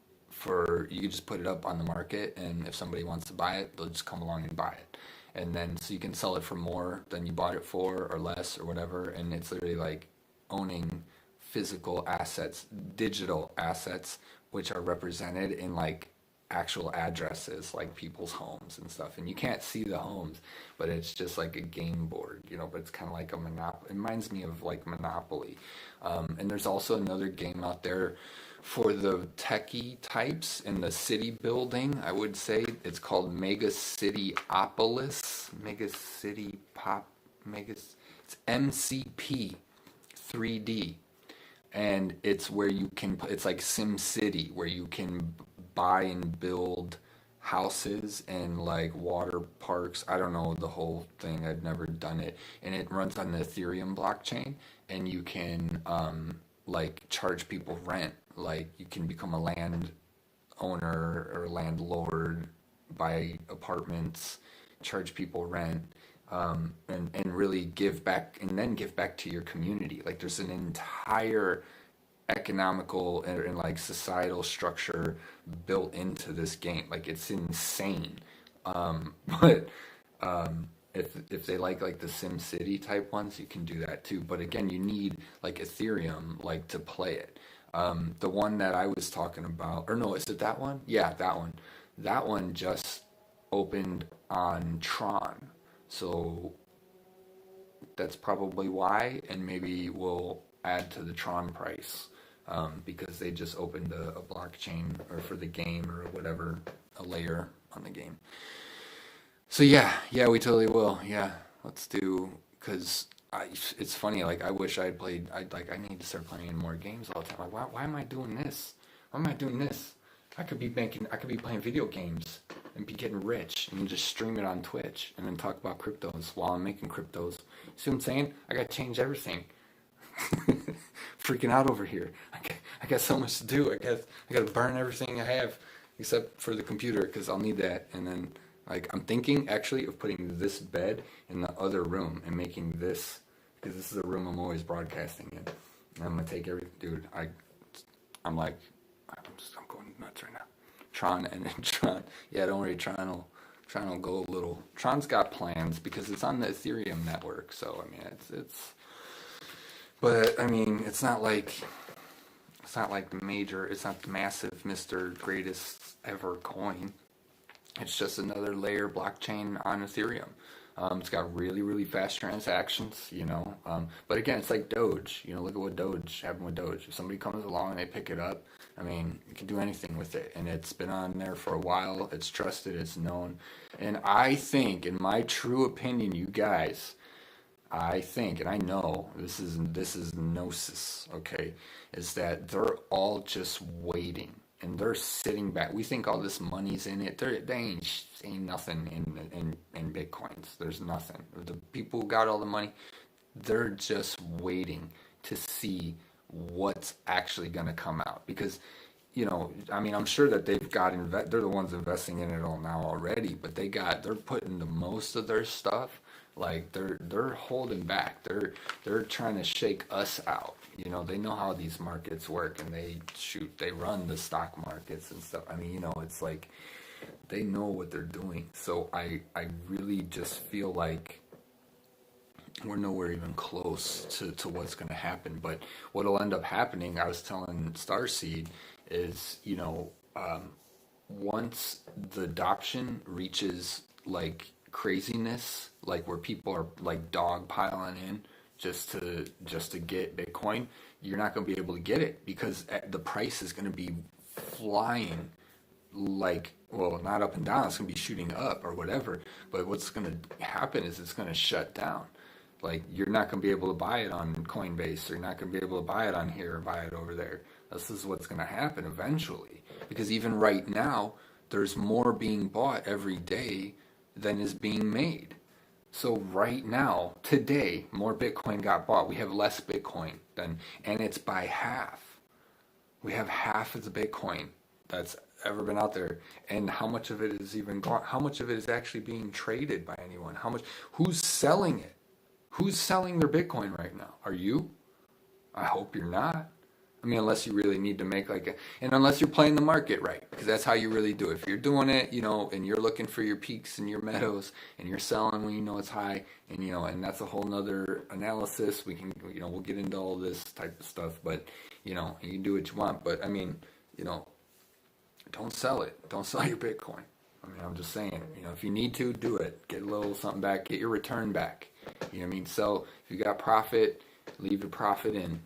you can just put it up on the market, and if somebody wants to buy it, they'll just come along and buy it. And then so you can sell it for more than you bought it for, or less, or whatever. And it's literally like owning physical assets, digital assets, which are represented in like actual addresses, like people's homes and stuff. And you can't see the homes, but it's just like a game board, you know, but it's kind of like a Monopoly. It reminds me of like Monopoly. And there's also another game out there for the techie types in the city building, I would say. It's called Mega Cityopolis. Mega City Pop. It's MCP 3D. And it's where you can, it's like Sim City, where you can buy and build houses and like water parks. I don't know the whole thing. I've never done it. And it runs on the Ethereum blockchain, and you can like charge people rent. Like you can become a land owner or landlord, buy apartments, charge people rent, and really give back, and then give back to your community. Like there's an entire economical and like societal structure built into this game. Like it's insane. But if they like the Sim City type ones, you can do that too. But again, you need like Ethereum like to play it. The one that I was talking about, or no, is it that one? Yeah, that one. That one just opened on Tron. So that's probably why, and maybe we'll add to the Tron price, because they just opened a blockchain or for the game or whatever, a layer on the game. So yeah, we totally will. Yeah, let's do, because it's funny. Like I wish I had played. I need to start playing more games all the time. Like why am I doing this? Why am I doing this? I could be playing video games and be getting rich and just stream it on Twitch and then talk about cryptos while I'm making cryptos. See what I'm saying? I gotta change everything. Freaking out over here. I got so much to do. I gotta burn everything I have except for the computer, because I'll need that. And then like I'm thinking actually of putting this bed in the other room and making this, because this is the room I'm always broadcasting in. And I'm gonna take everything, dude. I'm going nuts right now. Tron and Tron. Yeah, don't worry. Tron will go a little. Tron's got plans because it's on the Ethereum network. So I mean, it's. But I mean, it's not like major. It's not the massive Mr. Greatest ever coin. It's just another layer blockchain on Ethereum. It's got really, really fast transactions, you know. But again, it's like Doge. You know, look at what Doge happened with Doge. If somebody comes along and they pick it up, I mean, you can do anything with it. And it's been on there for a while. It's trusted. It's known. And I think, in my true opinion, you guys, I think, and I know this is gnosis, okay, is that they're all just waiting. And they're sitting back. We think all this money's in it. They ain't nothing in Bitcoins. There's nothing. The people who got all the money, they're just waiting to see what's actually going to come out. Because, you know, I mean, I'm sure that they're the ones investing in it all now already. But they're putting the most of their stuff. Like they're holding back. They're trying to shake us out. You know, they know how these markets work, and they run the stock markets and stuff. I mean, you know, it's like they know what they're doing. So I really just feel like we're nowhere even close to what's going to happen. But what'll end up happening, I was telling Starseed, is, you know, once the adoption reaches like craziness, like where people are like dog piling in just to get Bitcoin, you're not going to be able to get it, because the price is going to be flying, like, well, not up and down, it's going to be shooting up or whatever. But what's going to happen is it's going to shut down. Like, you're not going to be able to buy it on Coinbase, or you're not going to be able to buy it on here or buy it over there. This is what's going to happen eventually, because even right now there's more being bought every day than is being made. So right now, today, more Bitcoin got bought. We have less Bitcoin and it's by half. We have half of the Bitcoin that's ever been out there. And how much of it is even gone? How much of it is actually being traded by anyone? Who's selling it? Who's selling their Bitcoin right now? Are you? I hope you're not. I mean, unless you really need to make and unless you're playing the market right, because that's how you really do it. If you're doing it, you know, and you're looking for your peaks and your meadows, and you're selling when you know it's high, and, you know, and that's a whole nother analysis. We can, you know, we'll get into all this type of stuff, but, you know, you can do what you want. But I mean, you know, don't sell it. Don't sell your Bitcoin. I mean, I'm just saying, if you need to, do it. Get a little something back. Get your return back. You know what I mean? Sell. If you got profit, leave your profit in,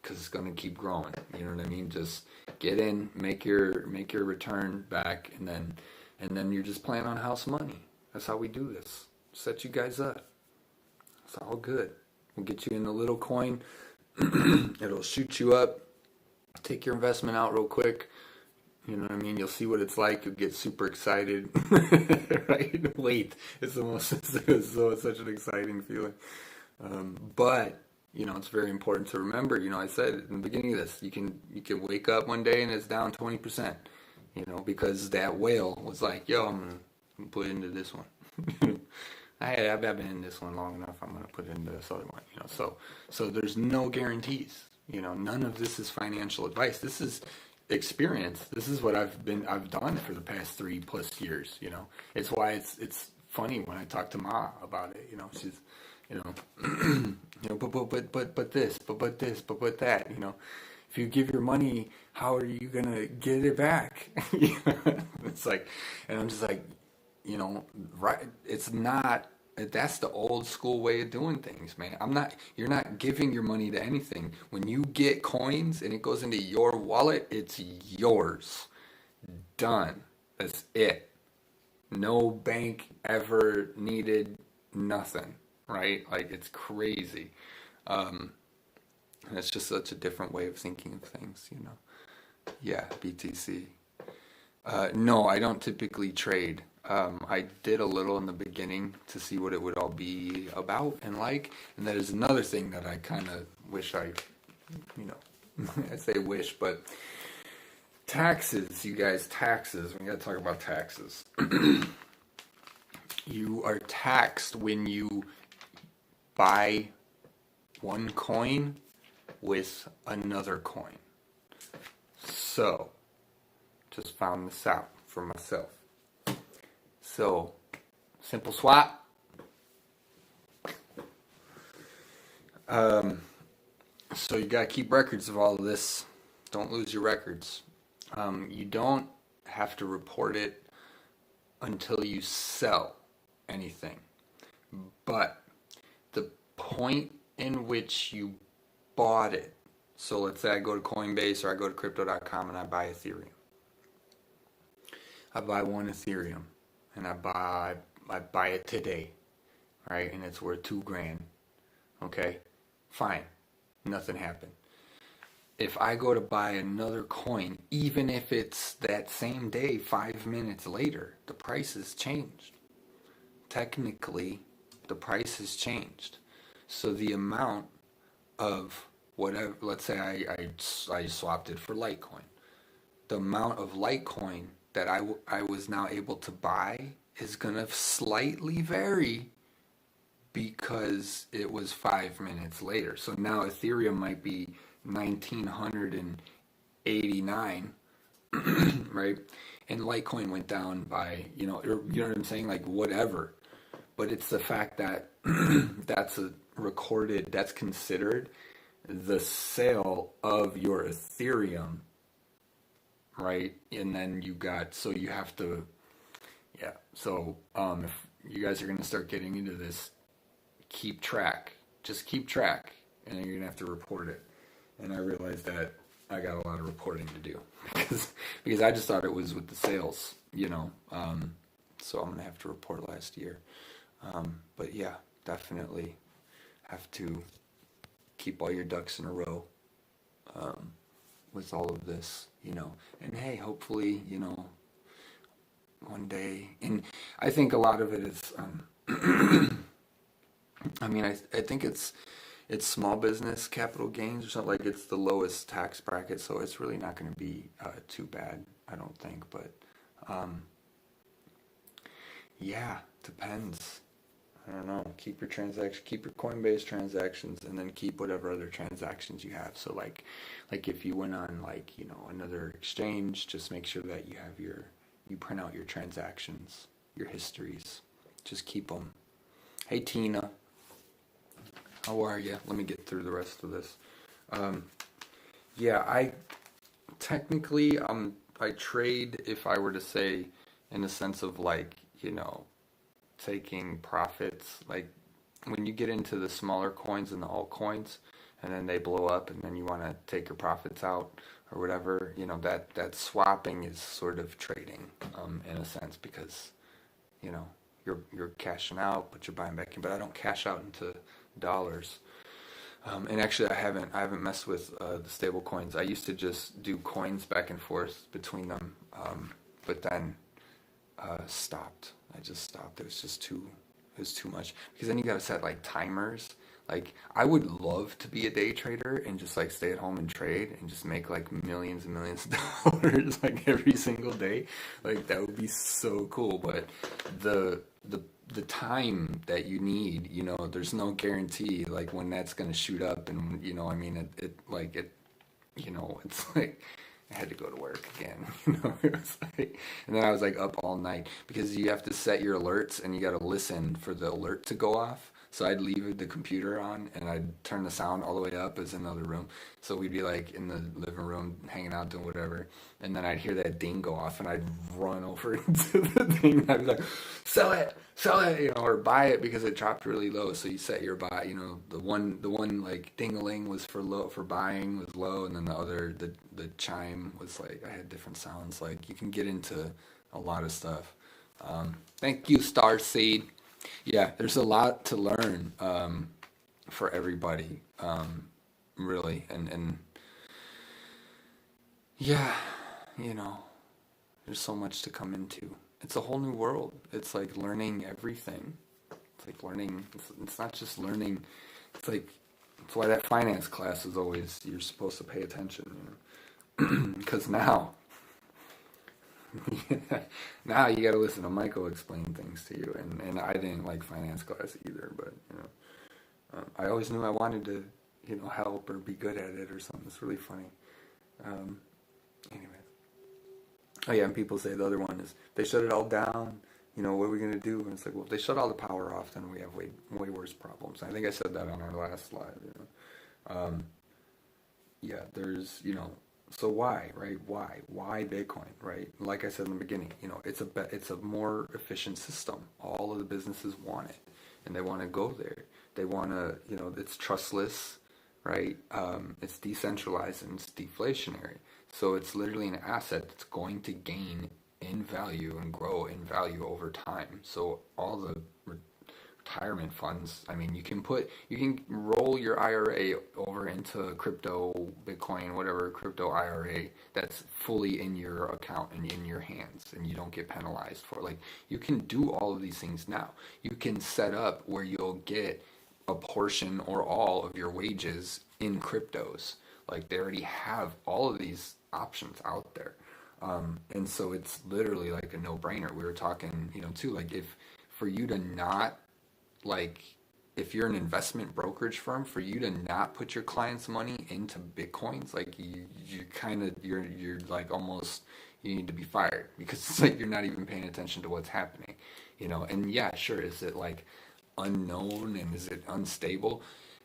because it's going to keep growing. You know what I mean? Just get in, make your return back, and then you're just playing on house money. That's how we do this. Set you guys up. It's all good. We'll get you in the little coin. It'll shoot you up. Take your investment out real quick. You know what I mean? You'll see what it's like. You'll get super excited. Right? Wait. It's such an exciting feeling. But, it's very important to remember, I said in the beginning of this, you can wake up one day and it's down 20%, because that whale was like, yo, I'm going to put it into this one. I've been in this one long enough. I'm going to put it into this other one, so there's no guarantees, none of this is financial advice. This is experience. This is what I've done for the past 3+ years. It's why it's funny when I talk to Ma about it. She's, but this, but that. If you give your money, how are you gonna get it back? It's like, and I'm just like, right? It's not. That's the old school way of doing things, man. You're not giving your money to anything. When you get coins and it goes into your wallet, it's yours. Done. That's it. No bank ever needed nothing, right? Like, it's crazy. And it's just such a different way of thinking of things, Yeah, BTC. No, I don't typically trade. I did a little in the beginning to see what it would all be about and like. And that is another thing that I kind of wish I say wish, but taxes, you guys, taxes. We got to talk about taxes. You are taxed when you buy one coin with another coin. So, just found this out for myself. So, simple swap. So you gotta keep records of all of this. Don't lose your records. You don't have to report it until you sell anything. But the point in which you bought it. So let's say I go to Coinbase or I go to Crypto.com and I buy Ethereum. I buy one Ethereum. And I buy it today, right? And it's worth $2,000. Okay, fine, nothing happened. If I go to buy another coin, even if it's that same day, 5 minutes later, the price has changed. Technically, the price has changed. So the amount of whatever, let's say I swapped it for Litecoin. The amount of Litecoin that I was now able to buy is going to slightly vary because it was 5 minutes later. So now Ethereum might be 1989, right? And Litecoin went down by, you know what I'm saying? Like, whatever. But it's the fact that that's considered the sale of your Ethereum, right? And then you have to, yeah. So if you guys are going to start getting into this, keep track. Just keep track, and then you're going to have to report it. And I realized that I got a lot of reporting to do because I just thought it was with the sales, so I'm going to have to report last year. But yeah, definitely have to keep all your ducks in a row with all of this, and hey, hopefully, one day. And I think a lot of it is, I think it's small business capital gains or something. Like, it's the lowest tax bracket, so it's really not going to be too bad, I don't think. But yeah, depends. I don't know. Keep your Coinbase transactions, and then keep whatever other transactions you have. So like if you went on another exchange, just make sure that you print out your transactions, your histories. Just keep them. Hey Tina, how are you? Let me get through the rest of this. Yeah, I'm I trade, if I were to say, in a sense of like, taking profits, like when you get into the smaller coins and the altcoins, and then they blow up, and then you want to take your profits out or whatever, that swapping is sort of trading, in a sense, because you're cashing out, but you're buying back in. But I don't cash out into dollars. And actually, I haven't messed with the stable coins. I used to just do coins back and forth between them, but then stopped. I just stopped. It was too much, because then you gotta set like timers. Like, I would love to be a day trader and just like stay at home and trade and just make like millions and millions of dollars like every single day. Like, that would be so cool. But the time that you need, there's no guarantee like when that's gonna shoot up, and it's like I had to go to work again. It was like, and then I was like up all night, because you have to set your alerts and you got to listen for the alert to go off. So I'd leave the computer on and I'd turn the sound all the way up as another room. So we'd be like in the living room hanging out doing whatever. And then I'd hear that ding go off and I'd run over into the thing. And I'd be like, sell it, or buy it because it dropped really low. So you set your buy, the one like ding-a-ling was for buying was low. And then the other, the chime was like, I had different sounds. Like, you can get into a lot of stuff. Thank you, Starseed. Yeah, there's a lot to learn for everybody, really, and yeah, there's so much to come into. It's a whole new world. It's like learning everything. It's like learning. It's not just learning. It's like, that's why that finance class is always, you're supposed to pay attention, because now. Now you got to listen to Michael explain things to you, and I didn't like finance class either, but I always knew I wanted to help or be good at it or something. It's really funny. Anyway, oh yeah, and people say the other one is, they shut it all down, what are we gonna do? And it's like, well, if they shut all the power off, then we have way worse problems. I think I said that on our last live. Yeah, there's so why, right? Why Bitcoin, right? Like I said in the beginning, it's a more efficient system. All of the businesses want it, and they want to go there. They want to, it's trustless, right? It's decentralized, and it's deflationary. So it's literally an asset that's going to gain in value and grow in value over time. So all the retirement funds, you can roll your IRA over into crypto, Bitcoin, whatever, crypto IRA that's fully in your account and in your hands, and you don't get penalized for it. Like, you can do all of these things now. You can set up where you'll get a portion or all of your wages in cryptos. Like, they already have all of these options out there. And so it's literally like a no-brainer. We were talking, too, like, for you to not, like, if you're an investment brokerage firm, for you to not put your clients' money into Bitcoins, like, you're like almost, you need to be fired, because it's like you're not even paying attention to what's happening, and yeah, sure, is it like unknown and is it unstable?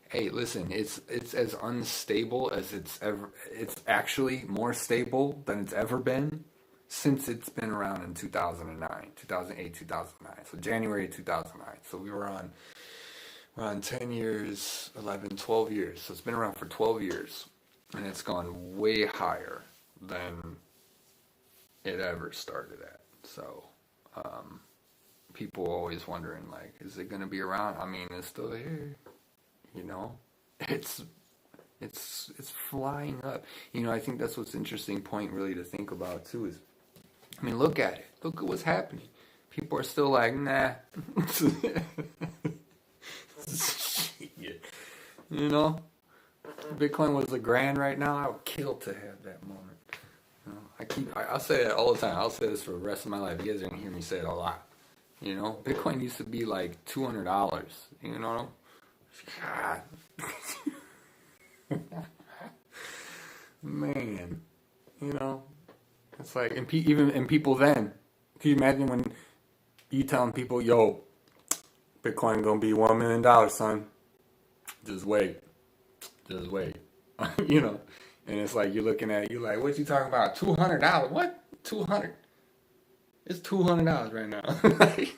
Hey, listen, it's as unstable as it's actually more stable than it's ever been since it's been around in 2008, 2009. So January 2009. So we're on 10 years, 11, 12 years. So it's been around for 12 years, and it's gone way higher than it ever started at. So people always wondering, like, is it going to be around? It's still here. It's flying up. I think that's what's interesting point really to think about too is, look at it. Look at what's happening. People are still like, nah. Shit. Bitcoin was $1,000 right now. I would kill to have that moment. I'll say that all the time. I'll say this for the rest of my life. You guys are gonna hear me say it a lot. Bitcoin used to be like $200. God. Man, it's like, and people then, can you imagine when you telling people, yo, Bitcoin gonna be $1 million, son, just wait, and it's like, you're looking at it, you're like, what you talking about, $200, what? 200. It's $200 right now. Like,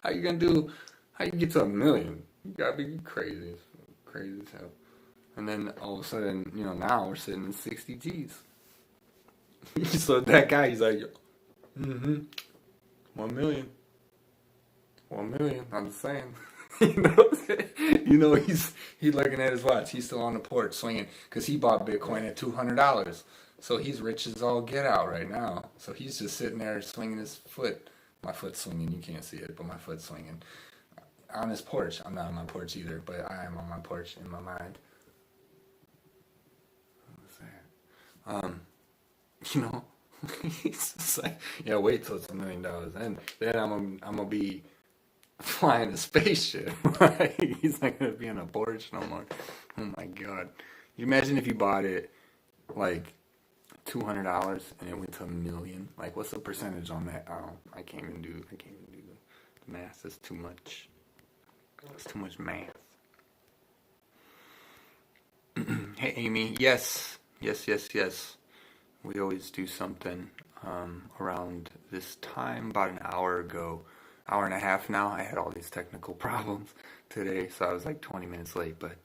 how you gonna do? How you get to $1 million? You gotta be crazy. It's crazy as hell. And then all of a sudden, now we're sitting in 60 G's. So that guy, he's like, 1 million. 1 million. I'm just saying. He's looking at his watch. He's still on the porch swinging because he bought Bitcoin at $200. So he's rich as all get out right now. So he's just sitting there swinging his foot. My foot's swinging. You can't see it, but my foot's swinging on his porch. I'm not on my porch either, but I am on my porch in my mind. He's just like, yeah, wait till it's $1 million, and then I'm gonna be flying a spaceship. Right? He's not gonna be on a porch no more. Oh my god! You imagine if you bought it like $200 and it went to $1 million. Like, what's the percentage on that? I can't even do the math. That's too much. It's too much math. Hey, Amy. Yes. We always do something around this time. About an hour ago, hour and a half now. I had all these technical problems today, so I was like 20 minutes late. But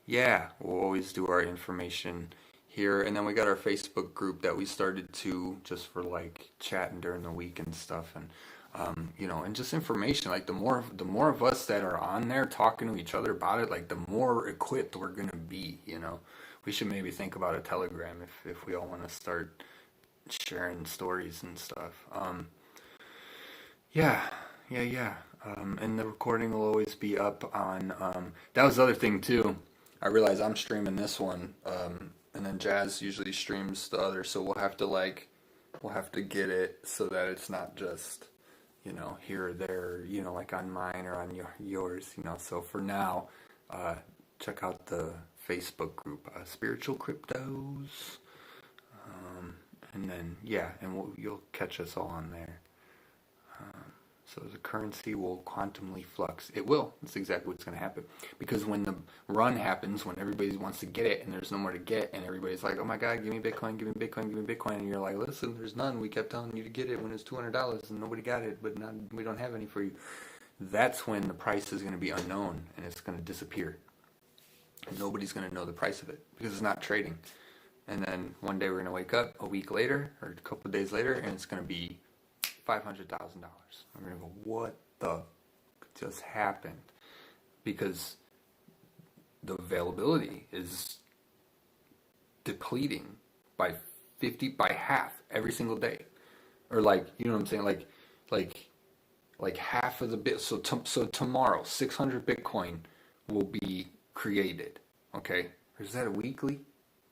yeah, we'll always do our information here, and then we got our Facebook group that we started to just for like chatting during the week and stuff, and and just information. Like the more of us that are on there talking to each other about it, like the more equipped we're gonna be. We should maybe think about a Telegram if we all want to start sharing stories and stuff. Yeah. And the recording will always be up on. That was the other thing too. I realize I'm streaming this one, and then Jazz usually streams the other. So we'll have to get it so that it's not just here or there, like on mine or on yours. So for now, check out the Facebook group, Spiritual Cryptos, and then you'll catch us all on there. So the currency will quantumly flux. It will. That's exactly what's going to happen. Because when the run happens, when everybody wants to get it and there's no more to get, and everybody's like, oh my God, give me Bitcoin, give me Bitcoin, give me Bitcoin. And you're like, listen, there's none. We kept telling you to get it when it's $200 and nobody got it, but now we don't have any for you. That's when the price is going to be unknown and it's going to disappear. Nobody's going to know the price of it because it's not trading. And then one day we're going to wake up a week later or a couple of days later and it's going to be $500,000. I'm going to go, what the just happened? Because the availability is depleting by half every single day. Or like, you know what I'm saying? Like half of the bit. So tomorrow, 600 Bitcoin will be created. Okay? Or is that a weekly?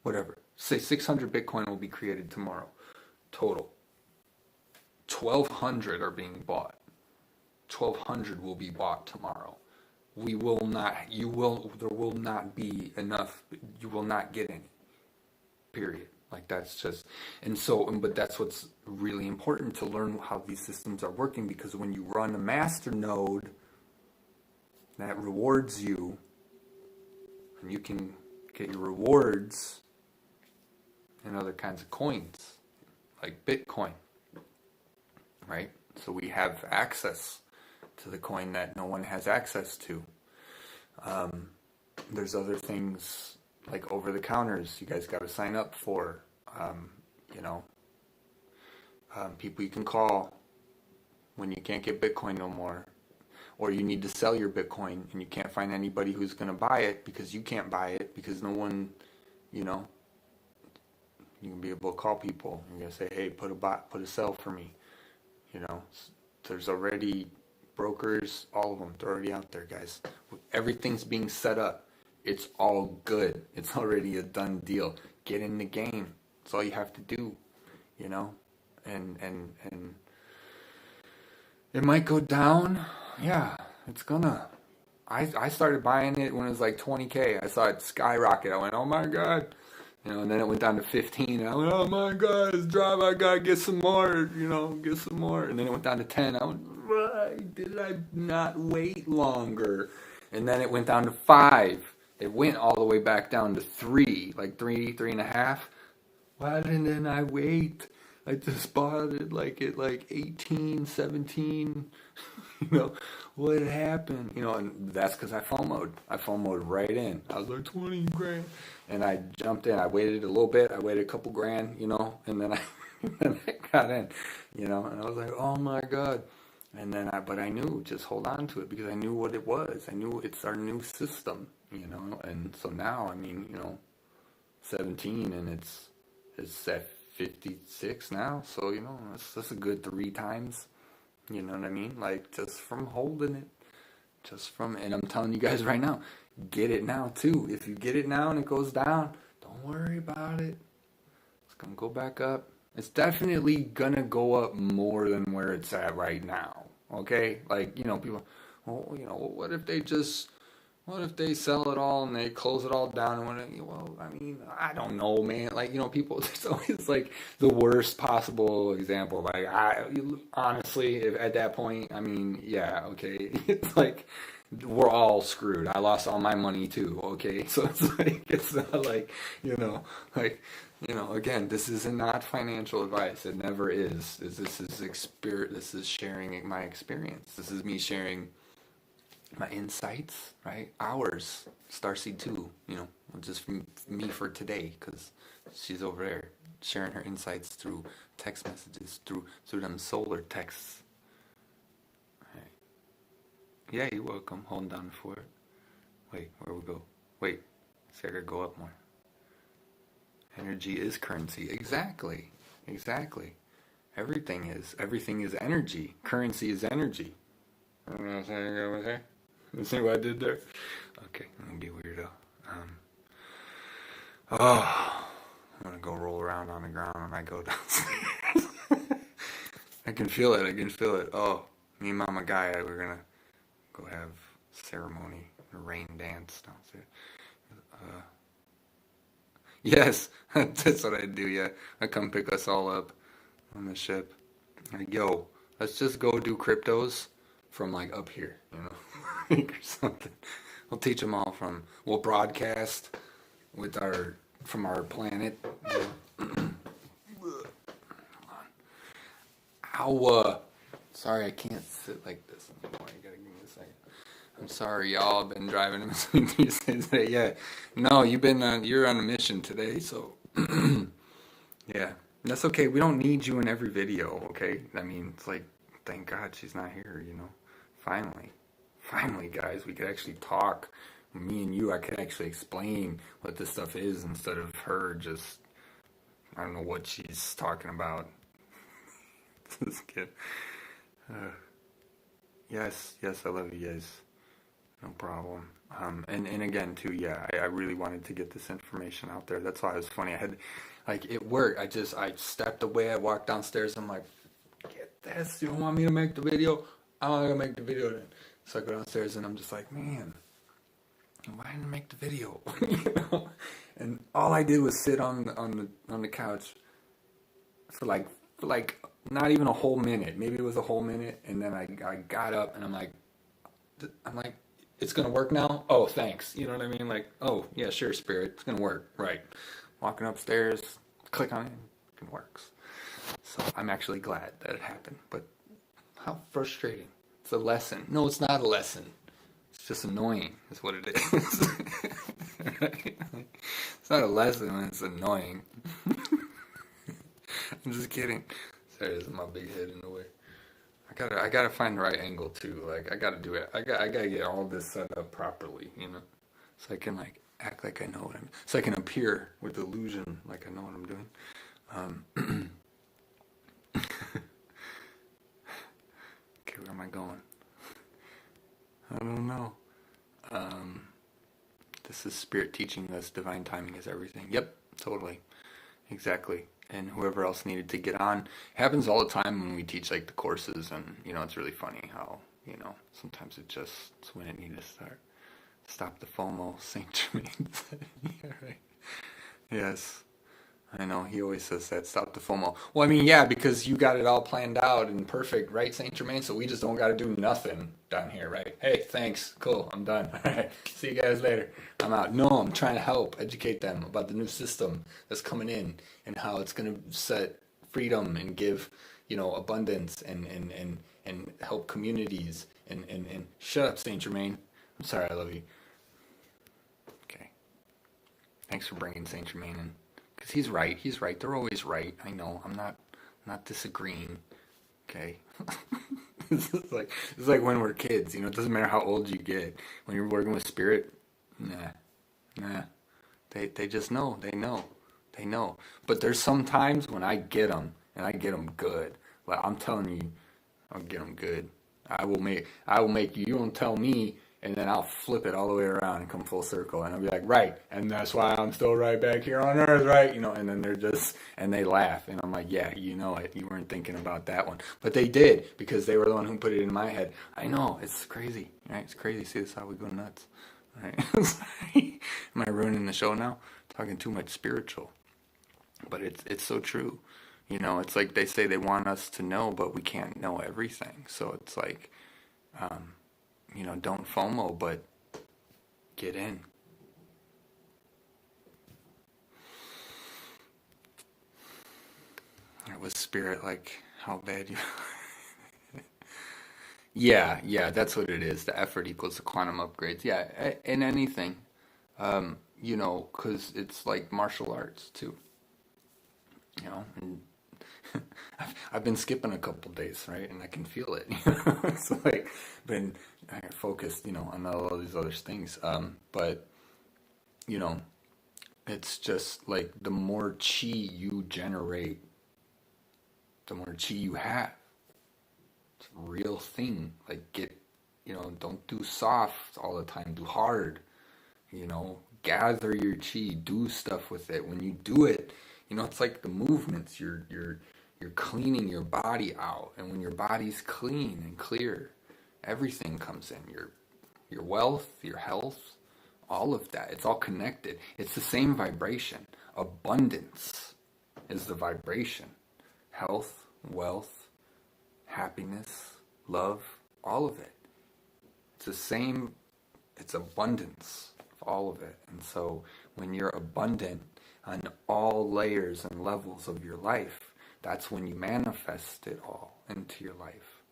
Whatever. Say 600 Bitcoin will be created tomorrow. Total. 1,200 are being bought. 1,200 will be bought tomorrow. There will not be enough. You will not get any. Period. Like that's just, but that's what's really important to learn how these systems are working, because when you run a master node that rewards you, and you can get your rewards in other kinds of coins, like Bitcoin. Right? So we have access to the coin that no one has access to. There's other things like over the counters you guys got to sign up for. People you can call when you can't get Bitcoin no more, or you need to sell your Bitcoin and you can't find anybody who's going to buy it because you can't buy it because no one, you can be able to call people. You're going to say, hey, put a sell for me. There's already brokers, all of them, they're already out there, guys. Everything's being set up. It's all good. It's already a done deal. Get in the game. That's all you have to do, and it might go down. Yeah, it's gonna. I started buying it when it was like 20K. I saw it skyrocket. I went, oh my God. And then it went down to 15. And I went, oh my God, it's drop. I gotta get some more, get some more. And then it went down to 10. I went, why did I not wait longer? And then it went down to 5. It went all the way back down to 3, like 3.5. Why didn't I wait? I just bought it like at like 18, 17. You know, what happened? You know, and that's because I FOMO'd. I FOMO'd right in. I was like 20 grand. And I jumped in. I waited a little bit. I waited a couple grand, you know, and then and I got in, you know, and I was like, oh my God. And then but I knew, just hold on to it because I knew what it was. I knew it's our new system, you know, and so now, I mean, you know, 17 and it's at 56 now. So, you know, that's a good 3 times. You know what I mean? Like, just from holding it. And I'm telling you guys right now, get it now too. If you get it now and it goes down, don't worry about it. It's going to go back up. It's definitely going to go up more than where it's at right now. Okay? Like, you know, people, well, you know, what if they sell it all and they close it all down? And well, I mean, I don't know, man. Like, you know, people, it's always like the worst possible example. Like, honestly, at that point, I mean, yeah, okay. It's like, we're all screwed. I lost all my money too, okay? So it's not like, you know, again, this is not financial advice. It never is. This is sharing my experience. This is me sharing my insights, right? Ours, Starseed 2, you know, just from me for today, because she's over there sharing her insights through text messages, through them solar texts. Right. Yeah, you're welcome. Hold down for it. Wait, where we go? Wait, see, I gotta go up more. Energy is currency. Exactly. Everything is energy. Currency is energy. You know what I'm saying? You see what I did there? Okay, I'm gonna be weirdo. I'm gonna go roll around on the ground when I go downstairs. I can feel it. Oh, me and Mama Gaia, we're gonna go have ceremony, a rain dance downstairs. Yes, that's what I do, yeah. I come pick us all up on the ship. Like, yo, let's just go do cryptos from like up here, you know? Or something. We'll teach them all we'll broadcast from our planet. Ow, sorry, I can't sit like this anymore. You gotta give me a second. I'm sorry, y'all. I've been driving in between these days today. Yeah, no, you're on a mission today, so yeah, that's okay. We don't need you in every video, okay? I mean, it's like, thank God she's not here, you know. Finally, guys, we could actually talk. Me and you, I could actually explain what this stuff is instead of her just, I don't know what she's talking about. This kid. Yes, I love you guys. No problem. And again, too, yeah, I really wanted to get this information out there. That's why it was funny. I had, like, it worked. I stepped away. I walked downstairs. I'm like, get this. You don't want me to make the video? I'm not going to make the video then. So I go downstairs and I'm just like, man, why didn't I make the video? You know? And all I did was sit on the couch for like not even a whole minute. Maybe it was a whole minute. And then I got up and I'm like, it's going to work now? Oh, thanks. You know what I mean? Like, oh, yeah, sure, Spirit. It's going to work. Right. Walking upstairs, click on it, it works. So I'm actually glad that it happened. But how frustrating. It's a lesson. No, it's not a lesson. It's just annoying is what it is. It's not a lesson when it's annoying. I'm just kidding. Sorry, this is my big head in the way. I gotta find the right angle too. Like, I gotta do it. I gotta get all this set up properly, you know, so I can like act like I know what I'm. So I can appear with illusion like I know what I'm doing. Okay, where am I going? I don't know. This is Spirit teaching us divine timing is everything. Yep, totally, exactly. And whoever else needed to get on. It happens all the time when we teach like the courses, and you know, it's really funny how, you know, sometimes it's when it needs to start. Stop the FOMO, Saint Germain said. Yeah, right. Yes. I know, he always says that, stop the FOMO. Well, I mean, yeah, because you got it all planned out and perfect, right, Saint Germain? So we just don't got to do nothing down here, right? Hey, thanks, cool, I'm done. All right, see you guys later. I'm out. No, I'm trying to help educate them about the new system that's coming in and how it's going to set freedom and give, abundance and help communities and shut up, Saint Germain. I'm sorry, I love you. Okay. Thanks for bringing Saint Germain in. Because he's right. He's right. They're always right. I know. I'm not disagreeing. Okay. It's like when we're kids, it doesn't matter how old you get. When you're working with spirit, nah. They just know. They know. But there's some times when I get them, and I get them good. Like I'm telling you, I'll get them good. I will make you. You don't tell me, and then I'll flip it all the way around and come full circle, and I'll be like, right, and that's why I'm still right back here on Earth, right? And then and they laugh, and I'm like, yeah, you know it. You weren't thinking about that one, but they did because they were the one who put it in my head. I know, it's crazy, right? It's crazy. See, this is how we go nuts, right? Am I ruining the show now? Talking too much spiritual, but it's so true. It's like they say they want us to know, but we can't know everything. So it's like, don't FOMO, but get in. It was spirit, like, how bad you... Yeah, that's what it is. The effort equals the quantum upgrades. Yeah, in anything, because it's like martial arts, too. And I've been skipping a couple days, right? And I can feel it. It's like been focused, on all these other things. But it's just like the more chi you generate, the more chi you have. It's a real thing. Like don't do soft all the time. Do hard. Gather your chi. Do stuff with it. When you do it, it's like the movements. You're cleaning your body out, and when your body's clean and clear, everything comes in. Your wealth, your health, all of that. It's all connected. It's the same vibration. Abundance is the vibration. Health, wealth, happiness, love, all of it. It's the same. It's abundance of all of it. And so when you're abundant on all layers and levels of your life, that's when you manifest it all into your life.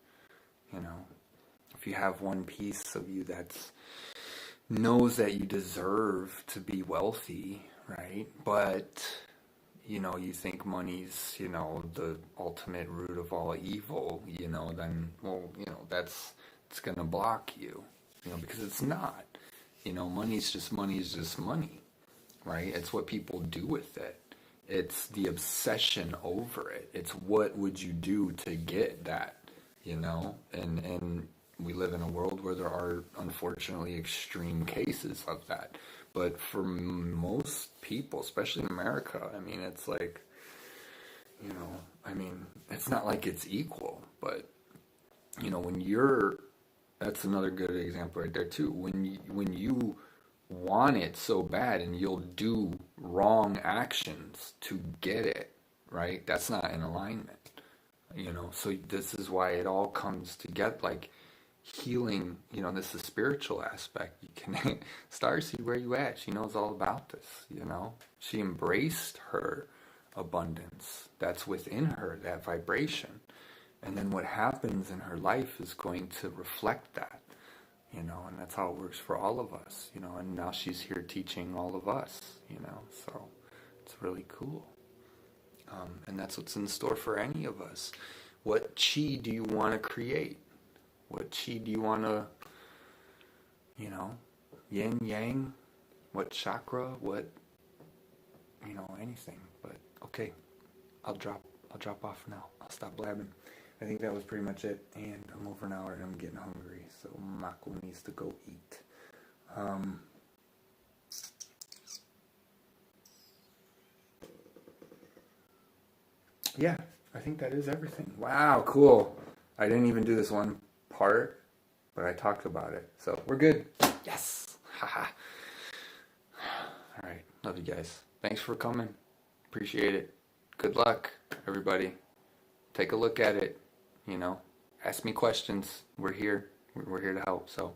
If you have one piece of you that knows that you deserve to be wealthy, right? But, you think money's, the ultimate root of all evil, then, it's going to block you, because it's not. Money's just money, right? It's what people do with it. It's the obsession over it. It's what would you do to get that, and we live in a world where there are unfortunately extreme cases of that. But for most people, especially in America, it's like, it's not like it's equal, but that's another good example right there too. When you want it so bad and you'll do wrong actions to get it, right? That's not in alignment, so this is why it all comes together, like healing, this is a spiritual aspect. You can Starseed, where you at? She knows all about this, she embraced her abundance that's within her, that vibration, and then what happens in her life is going to reflect that. And that's how it works for all of us, and now she's here teaching all of us, so it's really cool. And that's what's in store for any of us. What chi do you want to create? What chi do you want to, yin, yang, what chakra, what, anything. But okay, I'll drop off now. I'll stop blabbing. I think that was pretty much it, and I'm over an hour and I'm getting hungry, so Mako needs to go eat. Yeah, I think that is everything. Wow, cool. I didn't even do this one part, but I talked about it, so we're good. Yes! Haha. Alright, love you guys. Thanks for coming. Appreciate it. Good luck, everybody. Take a look at it. Ask me questions. We're here. We're here to help. So